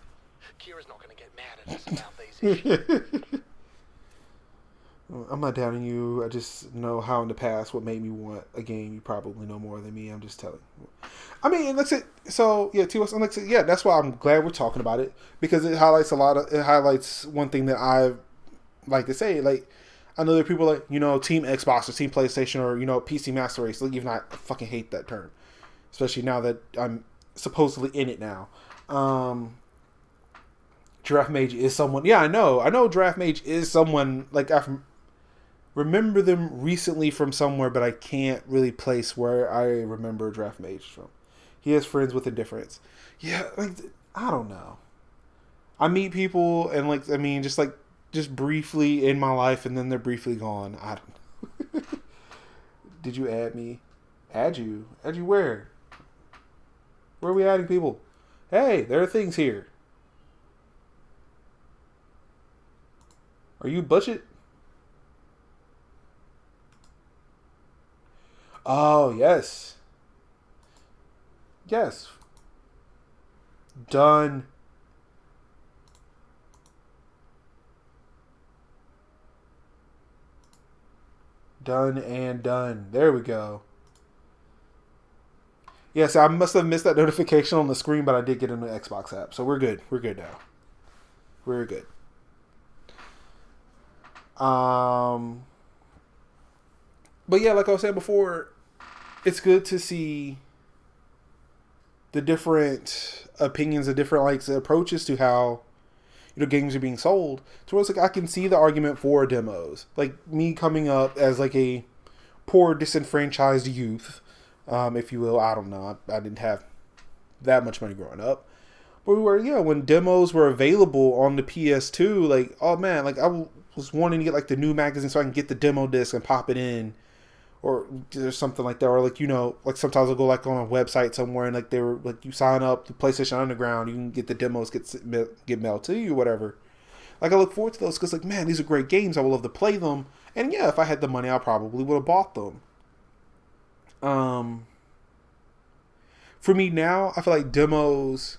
Kira's not going to get mad at us about these issues. I'm not doubting you. I just know how in the past what made me want a game. You probably know more than me. I'm just telling you. I mean, let's say so. Yeah, yeah. That's why I'm glad we're talking about it, because it highlights one thing that I like to say. Like, I know there are people like, Team Xbox or Team PlayStation or PC Master Race. Like, even I fucking hate that term, especially now that I'm supposedly in it now. Draft Mage is someone. Yeah, I know Draft Mage is someone. Like, I remember them recently from somewhere, but I can't really place where I remember Draft Mage from. He has friends with Indifference. Yeah, like, I don't know. I meet people and just briefly in my life, and then they're briefly gone. I don't know. Did you add me? Add you? Add you where? Where are we adding people? Hey, there are things here. Are you budget? Oh, yes. Yes. Done. Done and done. There we go. Yes, I must have missed that notification on the screen, but I did get in the Xbox app. So we're good. We're good now. We're good. But yeah, like I was saying before, it's good to see the different opinions, the different approaches to how games are being sold. So it's I can see the argument for demos. Like me coming up as a poor disenfranchised youth, if you will. I don't know. I didn't have that much money growing up. But when demos were available on the PS2, oh man, I was wanting to get the new magazine so I can get the demo disc and pop it in, or there's something like that, or sometimes I'll go on a website somewhere and they were you sign up to PlayStation Underground, you can get the demos get mailed to you, whatever. I look forward to those because man, these are great games. I would love to play them, and yeah, if I had the money, I probably would have bought them. For me now, I feel like demos,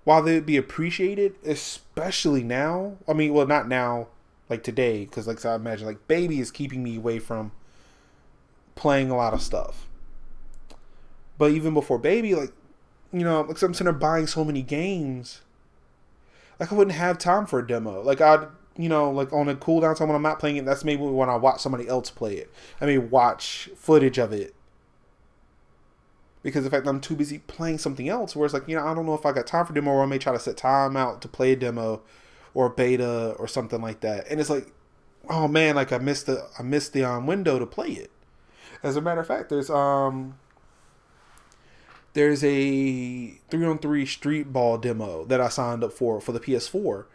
while they'd be appreciated, especially now. I mean, well, not now, today, because I imagine baby is keeping me away from playing a lot of stuff. But even before baby, like, you know, like I'm sitting there buying so many games, like I wouldn't have time for a demo. Like I'd, you know, like on a cooldown time when I'm not playing it, that's maybe when I watch somebody else play it. I mean, watch footage of it. Because in fact, I'm too busy playing something else. Where it's like, you know, I don't know if I got time for demo, or I may try to set time out to play a demo, or beta, or something like that. And it's like, oh man, like I missed the window to play it. As a matter of fact, there's a 3-on-3 street ball demo that I signed up for the PS4.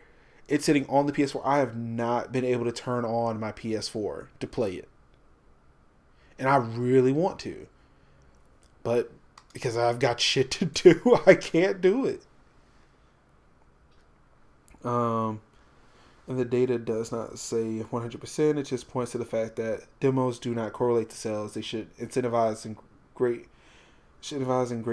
It's sitting on the PS4. I have not been able to turn on my PS4 to play it. And I really want to. But because I've got shit to do, I can't do it. And the data does not say 100%. It just points to the fact that demos do not correlate to sales. They should incentivize in great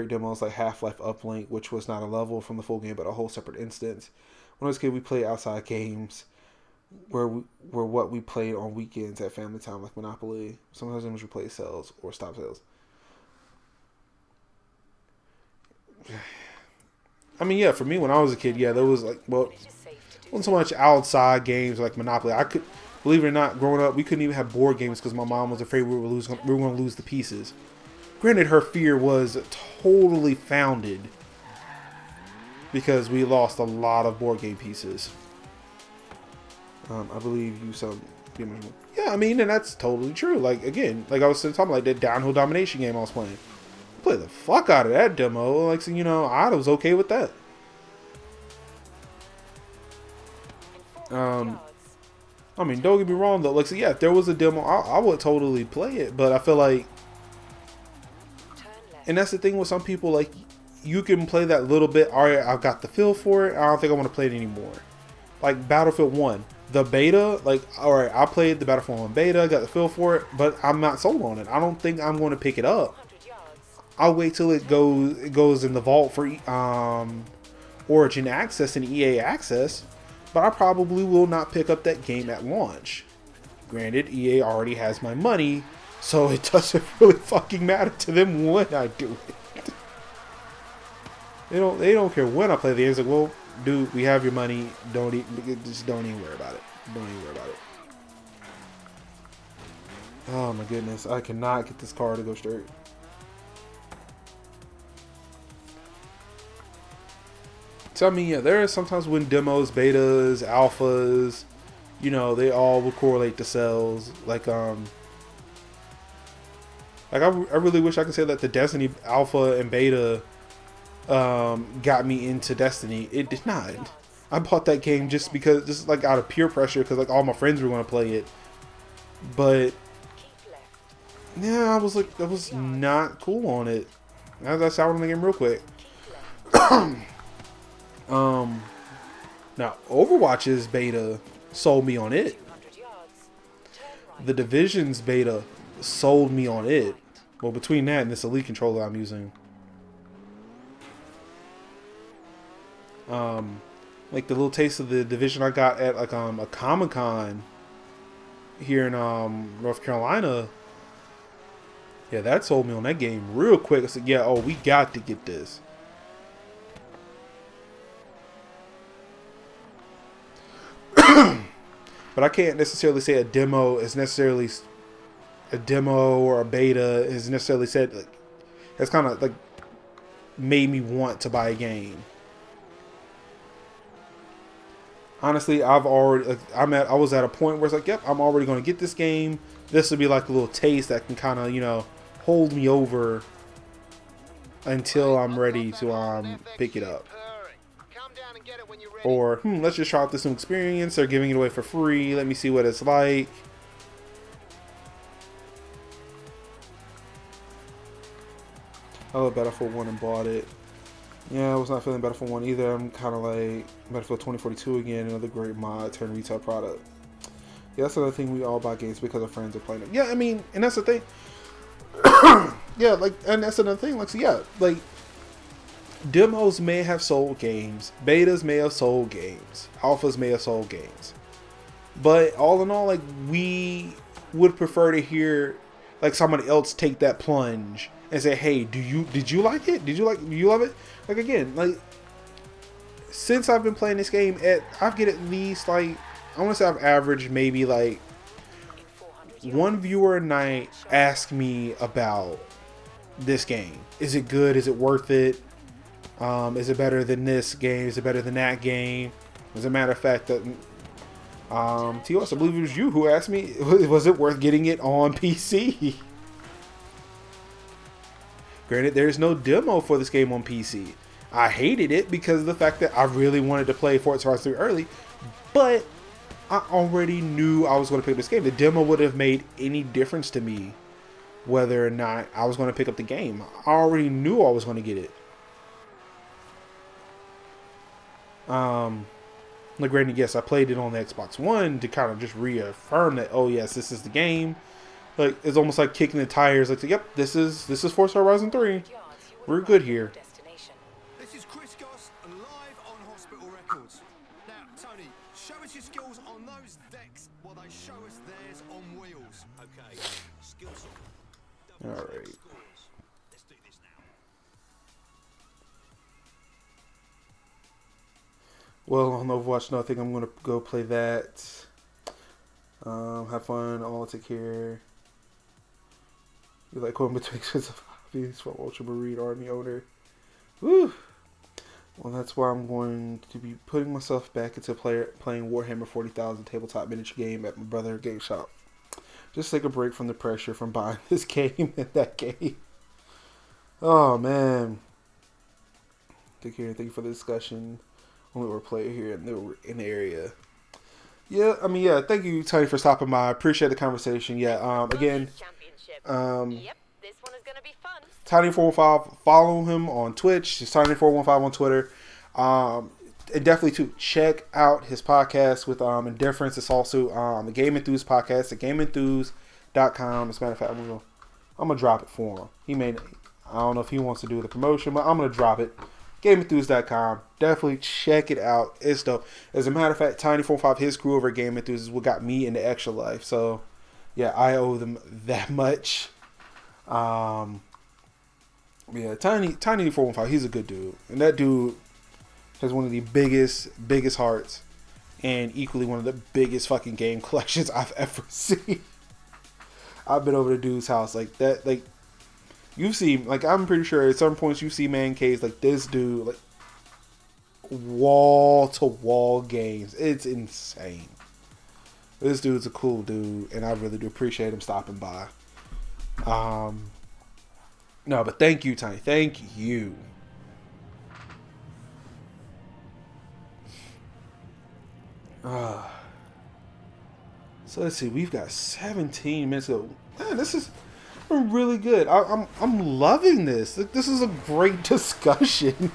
demos like Half-Life Uplink, which was not a level from the full game, but a whole separate instance. When I was a kid, we played outside games where what we played on weekends at family time, like Monopoly. Sometimes it was replace sales or stop sales. I mean, yeah, for me when I was a kid, yeah, there was like, well, wasn't so much outside games like Monopoly. I could, believe it or not, growing up, we couldn't even have board games because my mom was afraid we were going to lose the pieces. Granted, her fear was totally founded because we lost a lot of board game pieces. I believe you some. Yeah, I mean, and that's totally true. Like again, like I was talking about, like that downhill domination game I was playing. Play the fuck out of that demo. Like, so, you know, I was okay with that. I mean, don't get me wrong though. Like, so yeah, if there was a demo, I would totally play it. But I feel like, and that's the thing with some people, like, you can play that little bit. All right, I've got the feel for it. I don't think I want to play it anymore. Like Battlefield 1, the beta. Like, all right, I played the Battlefield 1 beta, got the feel for it, but I'm not sold on it. I don't think I'm going to pick it up. I'll wait till it goes in the vault for Origin Access and EA Access, but I probably will not pick up that game at launch. Granted, EA already has my money, so it doesn't really fucking matter to them when I do it. They don't care when I play the game. It's like, well, dude, we have your money. Just don't even worry about it. Don't even worry about it. Oh my goodness, I cannot get this car to go straight. So I mean, yeah, there are sometimes when demos, betas, alphas, you know, they all will correlate to sales. Like I really wish I could say that the Destiny alpha and beta got me into Destiny. It did not. I bought that game just like out of peer pressure, because like all my friends were going to play it. But yeah, I was not cool on it. As I soured on the game real quick. Now Overwatch's beta sold me on it. The Division's beta sold me on it. Well, between that and this Elite controller I'm using, like the little taste of the Division I got at like a Comic-Con here in North Carolina, yeah, that sold me on that game real quick. I said, yeah, oh, we got to get this. But I can't necessarily say a demo is necessarily a demo, or a beta is necessarily said like that's kind of like made me want to buy a game. Honestly, I was at a point where it's like, yep, I'm already going to get this game. This would be like a little taste that can kind of, you know, hold me over until I'm ready to pick it up. Or, let's just try out this new experience. They're giving it away for free. Let me see what it's like. I love Battlefield 1 and bought it. Yeah, I was not feeling Battlefield 1 either. I'm kind of like Battlefield 2042 again, another great mod turned retail product. Yeah, that's another thing. We all buy games because our friends are playing them. Yeah, I mean, and that's the thing. Yeah, like, and that's another thing. Like, so yeah, like, demos may have sold games, betas may have sold games, alphas may have sold games, but all in all, like, we would prefer to hear, like somebody else take that plunge and say, hey, did you like it? Do you love it? Like, again, like, since I've been playing this game, I've get at least, like, I want to say I've averaged maybe like one viewer a night ask me about this game. Is it good? Is it worth it? Is it better than this game? Is it better than that game? As a matter of fact, that TOS, I believe it was you who asked me, was it worth getting it on PC? Granted, there's no demo for this game on PC. I hated it because of the fact that I really wanted to play Forza Horizon 3 early, but I already knew I was going to pick up this game. The demo would have made any difference to me whether or not I was going to pick up the game. I already knew I was going to get it. Like, granted, yes, I played it on the Xbox One to kind of just reaffirm that, oh yes, this is the game. Like, it's almost like kicking the tires. Like, yep, this is Forza Horizon 3. We're good here. This is Chris Goss, live on Hospital Records. Now, Tony, show us your skills on those decks while they show us theirs on wheels. Okay, skills. All right. Let's do this now. Well, on Overwatch, no, I think I'm going to go play that. Have fun, all take care. You like going between expensive hobbies for Ultramarine Army owner. Woo! Well, that's why I'm going to be putting myself back into playing Warhammer 40,000 tabletop miniature game at my brother game shop. Just take a break from the pressure from buying this game and that game. Oh, man. Take care. Thank you for the discussion. Only we're playing here in the area. Yeah, I mean, yeah, thank you, Tony, for stopping by. I appreciate the conversation. Yeah, again, Yep, this one is gonna be fun. Tiny415, follow him on Twitch. It's Tiny415 on Twitter. And definitely, too, check out his podcast with Indifference. It's also the Game Enthuse podcast at GameEnthuse.com. As a matter of fact, I'm gonna drop it for him. I don't know if he wants to do the promotion, but I'm gonna drop it. GameEnthuse.com. Definitely check it out. It's dope. As a matter of fact, Tiny45, his crew over at Game Enthuse is what got me into Extra Life. So, yeah, I owe them that much. Yeah, Tiny415, he's a good dude. And that dude has one of the biggest hearts and equally one of the biggest fucking game collections I've ever seen. I've been over to dude's house like that, like, you've seen, like, I'm pretty sure at some points you see man caves like this dude, like, wall to wall games. It's insane. This dude's a cool dude, and I really do appreciate him stopping by. No, but thank you, Tiny. Thank you. So let's see. We've got 17 minutes ago. Man, this is really good. I'm loving this. This is a great discussion.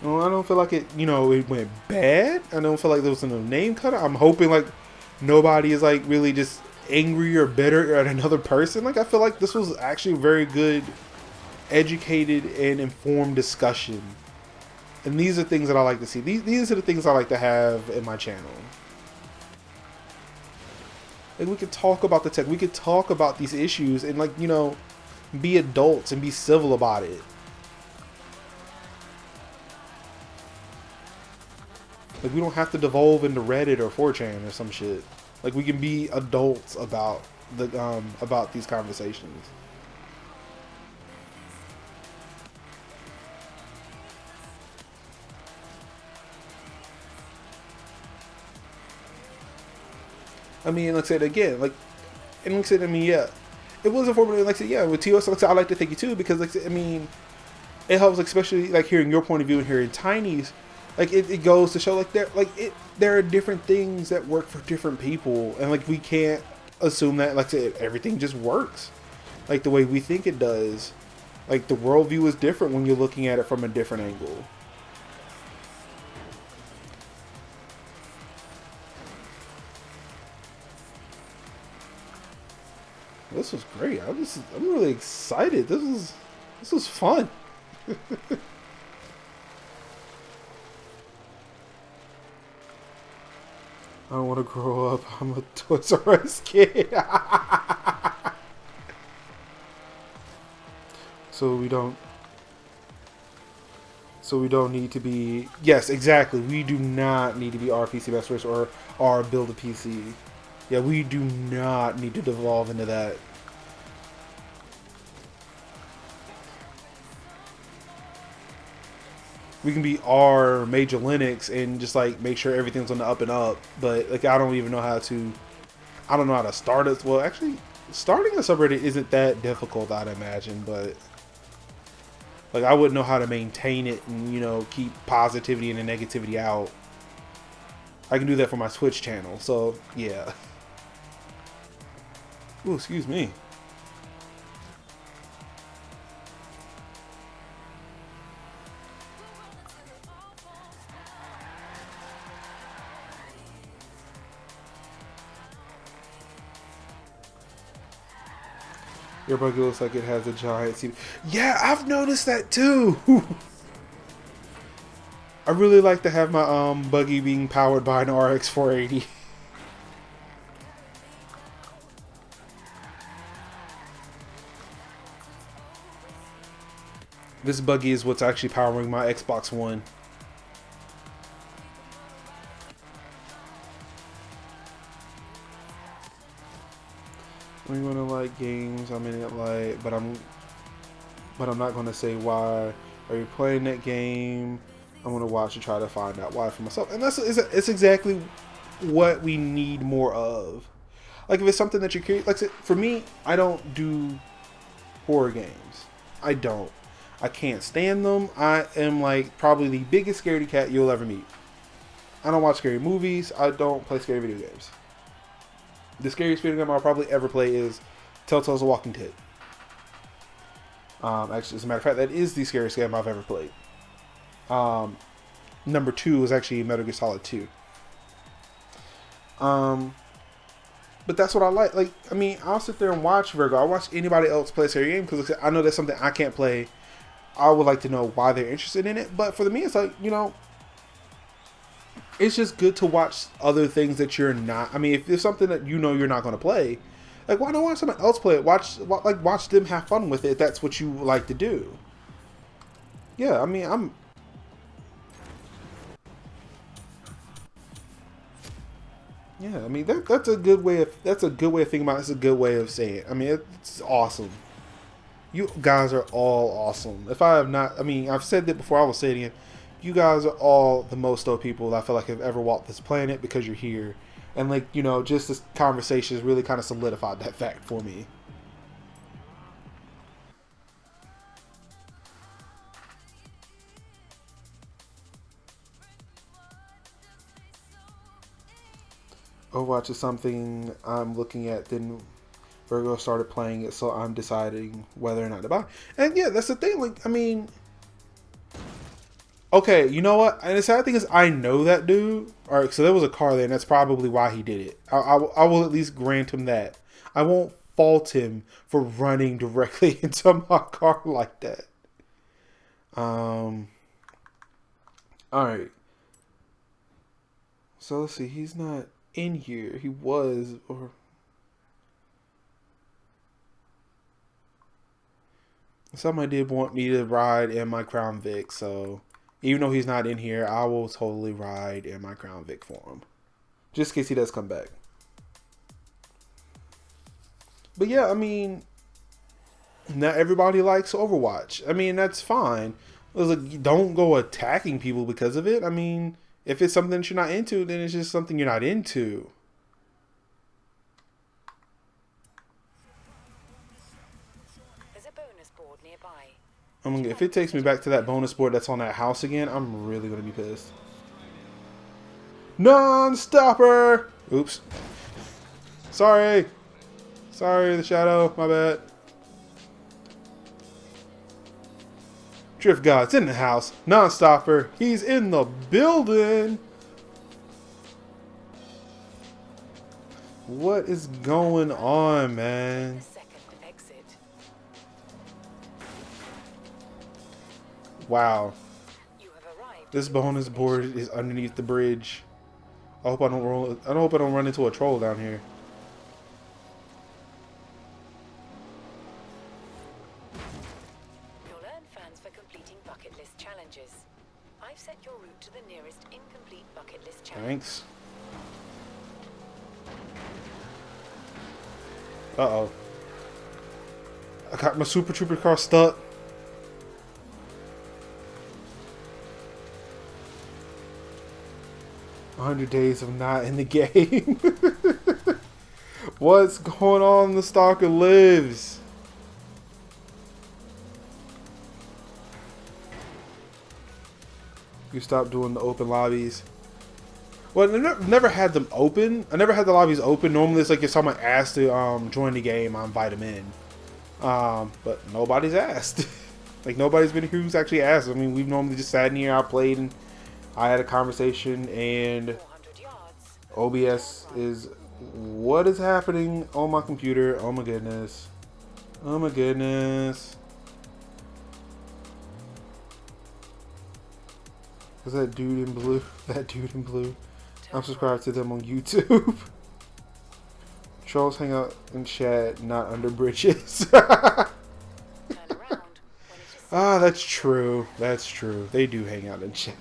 Well, I don't feel like it went bad. I don't feel like there was no name cutter. I'm hoping like nobody is like really just angry or bitter at another person. Like, I feel like this was actually a very good, educated, and informed discussion. And these are things that I like to see. These are the things I like to have in my channel. Like, we could talk about the tech. We could talk about these issues and, like, be adults and be civil about it. Like, we don't have to devolve into Reddit or 4chan or some shit. Like, we can be adults about these conversations. I mean, like I said, again, like, and like I said, I mean, yeah, it was informative. Like I said, yeah, with TOS, like I said, I like to thank you too, because, like I said, I mean, it helps, like, especially like hearing your point of view and hearing Tiny's. Like, it goes to show, like, there are different things that work for different people, and like we can't assume that, like I said, everything just works like the way we think it does. Like, the worldview is different when you're looking at it from a different angle. This was great. I'm really excited. This was fun. I don't want to grow up. I'm a Toys R Us kid. So we don't. So we don't need to be. Yes, exactly. We do not need to be our PC Master Race or our build a PC. Yeah, we do not need to devolve into that. We can be our Major Linux and just like make sure everything's on the up and up. But like I don't even know how to. I don't know how to start it. Well, actually, starting a subreddit isn't that difficult, I'd imagine. But like I wouldn't know how to maintain it and, you know, keep positivity and the negativity out. I can do that for my Twitch channel. So yeah. Ooh, excuse me. Your buggy looks like it has a giant CV. Yeah, I've noticed that too. I really like to have my buggy being powered by an RX 480. This buggy is what's actually powering my Xbox One. I'm gonna like games. I'm in it like, but I'm not gonna say why. Are you playing that game? I'm gonna watch and try to find out why for myself. And it's exactly what we need more of. Like if it's something that you're curious, like for me, I don't do horror games. I don't. I can't stand them. I am like probably the biggest scaredy cat you'll ever meet. I don't watch scary movies. I don't play scary video games. The scariest video game I'll probably ever play is Telltale's The Walking Dead. Actually, as a matter of fact, that is the scariest game I've ever played. Number 2 is actually Metal Gear Solid 2. But that's what I like. Like, I mean, I'll sit there and watch Virgo. I'll watch anybody else play a scary game because I know that's something I can't play. I would like to know why they're interested in it. But for me, it's like, you know, it's just good to watch other things that you're not. I mean, if there's something that you know you're not going to play, like why not watch someone else play it? Watch them have fun with it. If that's what you like to do. Yeah, I mean, Yeah, I mean that's a good way of thinking about it. It's a good way of saying it. I mean, it's awesome. You guys are all awesome. If I have not, I mean, I've said that before. I will say it again. You guys are all the most dope people that I feel like have ever walked this planet because you're here. And like, you know, just this conversation has really kind of solidified that fact for me. Overwatch is something I'm looking at, then Virgo started playing it, so I'm deciding whether or not to buy. And yeah, that's the thing. Like, I mean, okay, you know what? And the sad thing is, I know that dude. All right, so there was a car there, and that's probably why he did it. I will at least grant him that. I won't fault him for running directly into my car like that. All right. So let's see. He's not in here. He was, or somebody did want me to ride in my Crown Vic, so even though he's not in here, I will totally ride in my Crown Vic for him. Just in case he does come back. But yeah, I mean, not everybody likes Overwatch. I mean, that's fine. It was like, don't go attacking people because of it. I mean, if it's something that you're not into, then it's just something you're not into. There's a bonus board nearby. If it takes me back to that bonus board that's on that house again, I'm really going to be pissed. Non-stopper! Oops. Sorry. Sorry, the shadow. My bad. Drift God's in the house. Non-stopper. He's in the building. What is going on, man? Second exit. Wow. You have arrived. This bonus board is underneath the bridge. I hope I don't roll. I hope I don't run into a troll down here. You'll earn fans for completing bucket list challenges. I've set your route to the nearest incomplete bucket list challenge. Thanks. Uh-oh. I got my Super Trooper car stuck. "100 days of not in the game." What's going on? The Stalker lives. You stop doing the open lobbies. Well, I never had them open. I never had the lobbies open. Normally, it's like if someone asked to join the game, I invite them in. But nobody's asked. Like, nobody's been here who's actually asked. I mean, we've normally just sat in here, I played, and I had a conversation, and 400 yards. OBS is... What is happening on my computer? Oh my goodness. Oh my goodness. Is that dude in blue? That dude in blue. I'm subscribed to them on YouTube. Trolls hang out in chat, not under bridges. Turn around when it is Ah, that's true. That's true. They do hang out in chat.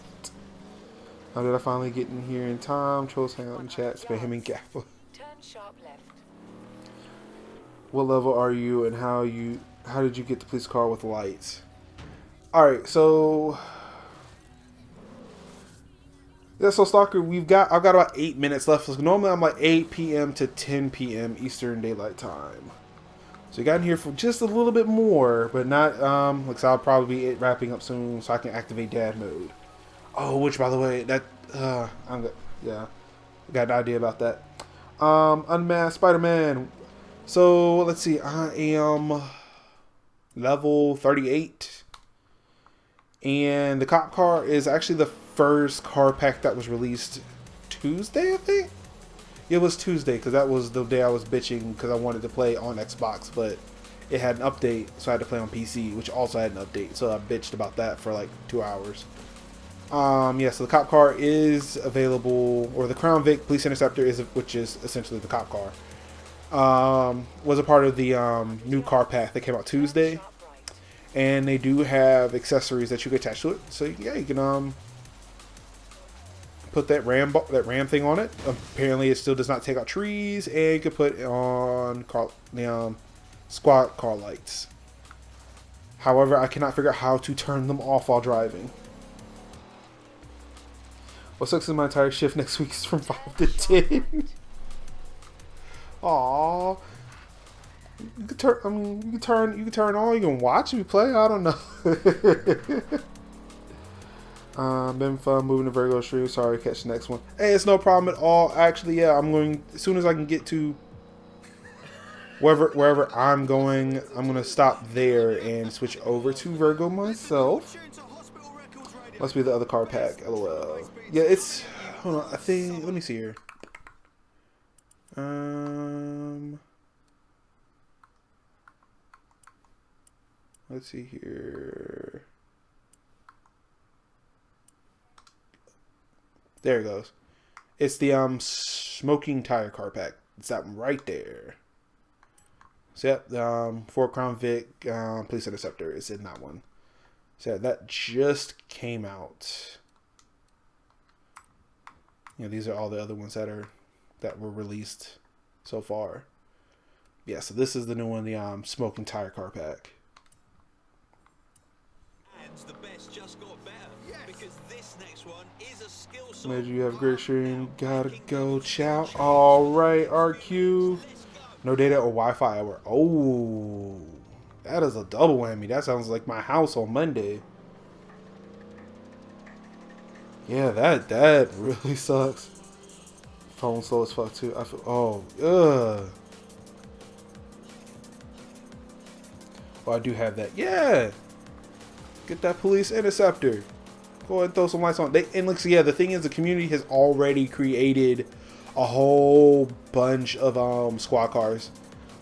How did I finally get in here in time? Trolls hang out in chat, spamming Kappa. turn sharp left. What level are you, and how did you get the police car with lights? Alright, so... Yeah, so Stalker, I've got about 8 minutes left. So normally I'm like 8 p.m. to 10 p.m. Eastern Daylight Time. So you got in here for just a little bit more, but not, like, so I'll probably be wrapping up soon so I can activate dad mode. Oh, which, by the way, that, yeah, I got an idea about that. Unmasked Spider-Man. So, let's see, I am level 38. And the cop car is actually the first car pack that was released Tuesday, I think? It was Tuesday, because that was the day I was bitching because I wanted to play on Xbox, but it had an update, so I had to play on PC, which also had an update, so I bitched about that for like 2 hours. Yeah, so the cop car is available, or the Crown Vic Police Interceptor, which is essentially the cop car, was a part of the new car pack that came out Tuesday. And they do have accessories that you can attach to it. So yeah, you can put that ram thing on it. Apparently, it still does not take out trees, and you can put it on the squad car lights. However, I cannot figure out how to turn them off while driving. What sucks is my entire shift next week is from 5 to 10. Aww. You can turn. I mean, you can turn on. You can watch me play. I don't know. Been fun moving to Virgo stream. Sorry, catch the next one. Hey, it's no problem at all. Actually, yeah, I'm going as soon as I can get to wherever I'm going. I'm gonna stop there and switch over to Virgo myself. Must be the other car pack. LOL. Yeah, it's. Hold on. I think. Let me see here. Let's see here. There it goes. It's the smoking tire car pack. It's that one right there. So yeah, Ford Crown Vic Police Interceptor is in that one. So yeah, that just came out. You know, these are all the other ones that were released so far. Yeah, so this is the new one, the smoking tire car pack. The best just got better, because this next one is a skill song. Major, you have a great stream. Gotta go, chow. Alright, RQ. No data or Wi-Fi hour. Oh, that is a double whammy. That sounds like my house on Monday. Yeah, that really sucks. Phone slow as fuck too. I feel, ugh. Oh, I do have that. Yeah. Get that police interceptor. Go ahead and throw some lights on. And look, so yeah, the thing is, the community has already created a whole bunch of squad cars.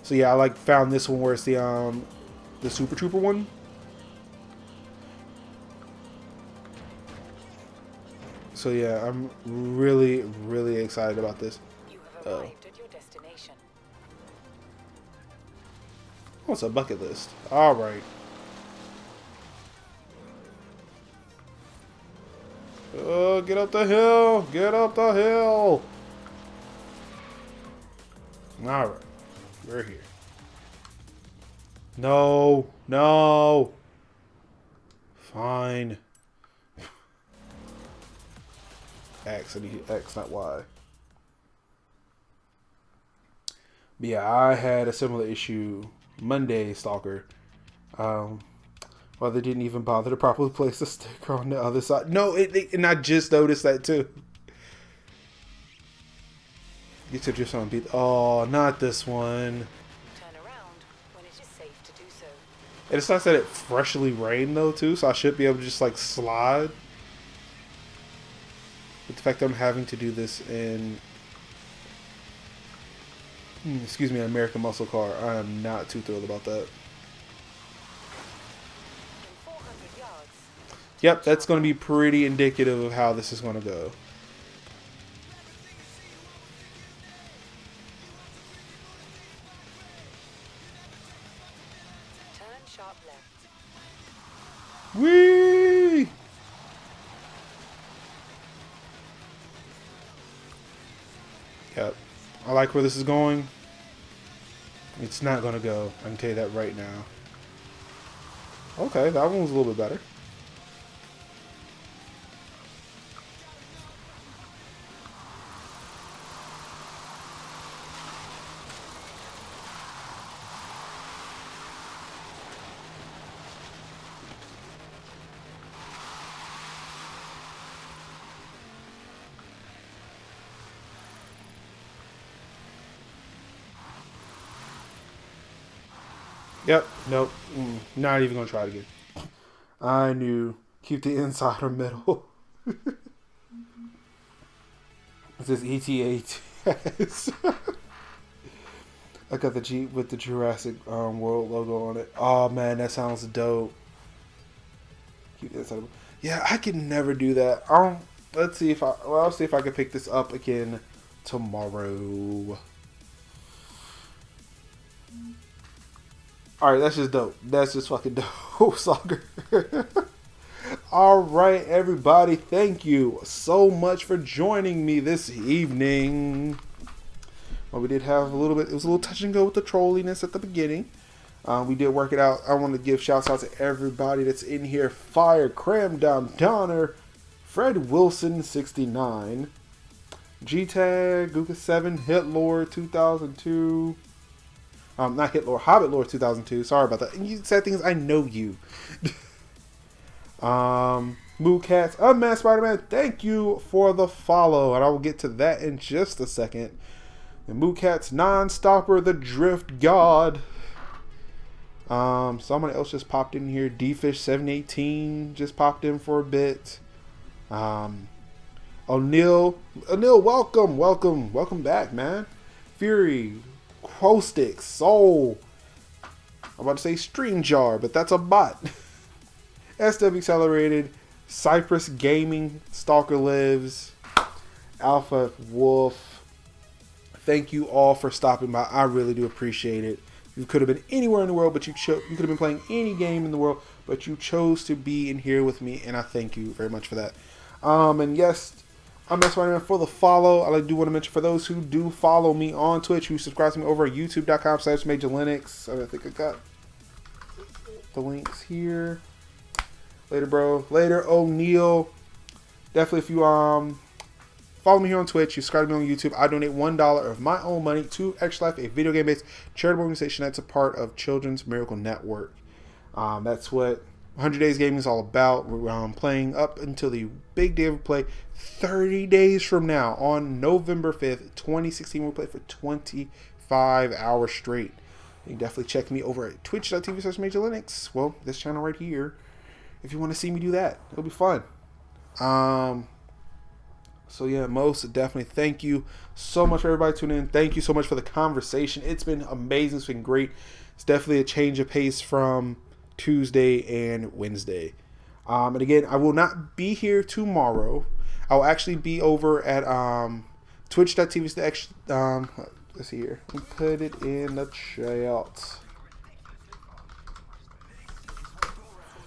So yeah, I found this one where it's the Super Trooper one. So yeah, I'm really, really excited about this. You have arrived at your destination. What's a bucket list? All right. Oh, get up the hill! Get up the hill! All right, we're here. No, no. Fine. X, I need X, not Y. But yeah, I had a similar issue Monday, Stalker. Well, they didn't even bother to properly place the sticker on the other side. No, and I just noticed that too. You took just on beat. Oh, not this one. Turn around when it is safe to do so. And it's nice that it freshly rained though too, so I should be able to just like slide. But the fact that I'm having to do this in, excuse me, an American muscle car, I am not too thrilled about that. In 400 yards, Yep, that's going to be pretty indicative of how this is going to go. turn sharp left. Whee! Yep. I like where this is going. It's not going to go. I can tell you that right now. Okay, that one was a little bit better. Yep, nope. Not even going to try it again. I knew. Keep the inside or middle. It says ETA. I got the Jeep with the Jurassic World logo on it. Oh man, that sounds dope. Keep the inside or middle. Yeah, I can never do that. Let's see if I'll see if I can pick this up again tomorrow. Alright, that's just dope. That's just fucking dope, soccer. Alright, everybody. Thank you so much for joining me this evening. Well, we did have a little bit, it was a little touch and go with the trolliness at the beginning. We did work it out. I want to give shouts out to everybody that's in here. Fire, Cram Down, Donner, Fred Wilson, 69, G-Tag, Guka7, Hitlord, 2002. Not Hitlord, Hobbit Lord 2002. Sorry about that. And you said things, I know you. Moo Cats, Unmasked Spider-Man, thank you for the follow. And I will get to that in just a second. And Moo Cats, Non-Stopper, the Drift God. Someone else just popped in here. D-Fish718 just popped in for a bit. O'Neil, welcome back, man. Fury, Quostick, Soul. I'm about to say Stream Jar, but that's a bot. SW Accelerated, Cypress Gaming, Stalker Lives, Alpha Wolf. Thank you all for stopping by. I really do appreciate it. You could have been anywhere in the world, but you could have been playing any game in the world, but you chose to be in here with me, and I thank you very much for that. And yes, I'm Spider-Man for the follow. I do want to mention for those who do follow me on Twitch, who subscribe to me over at youtube.com/MajorLinux. I think I got the links here. Later, bro. Later, O'Neil. Definitely, if you follow me here on Twitch, you subscribe to me on YouTube, I donate $1 of my own money to Extra Life, a video game-based charitable organization that's a part of Children's Miracle Network. That's what 100 Days Gaming is all about. We're playing up until the big day of play 30 days from now on November 5th, 2016. We'll play for 25 hours straight. You can definitely check me over at twitch.tv/MajorLinux. Well, this channel right here, if you want to see me do that. It'll be fun. So yeah, most definitely thank you so much for everybody tuning in. Thank you so much for the conversation. It's been amazing. It's been great. It's definitely a change of pace from Tuesday and Wednesday. And again, I will not be here tomorrow. I'll actually be over at twitch.tv. Let's see here. Let me put it in the chat.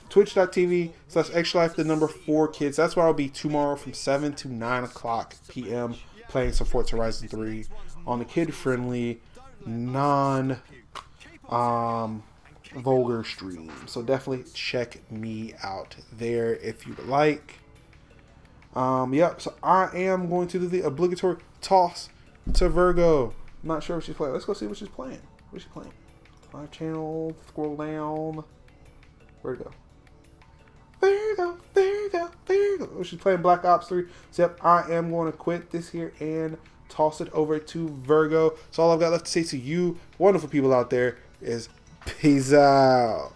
Twitch.tv/extra life the number 4 kids. That's where I'll be tomorrow from 7 to 9 o'clock p.m. playing some Forza Horizon 3 on the kid-friendly, non vulgar stream. So definitely check me out there if you'd like. Yep, so I am going to do the obligatory toss to Virgo. I'm not sure what she's playing. Let's go see what she's playing. What is she playing? My channel, scroll down. Where'd it go? Virgo. Oh, she's playing Black Ops 3. So yep, I am going to quit this here and toss it over to Virgo. So all I've got left to say to you wonderful people out there is peace out.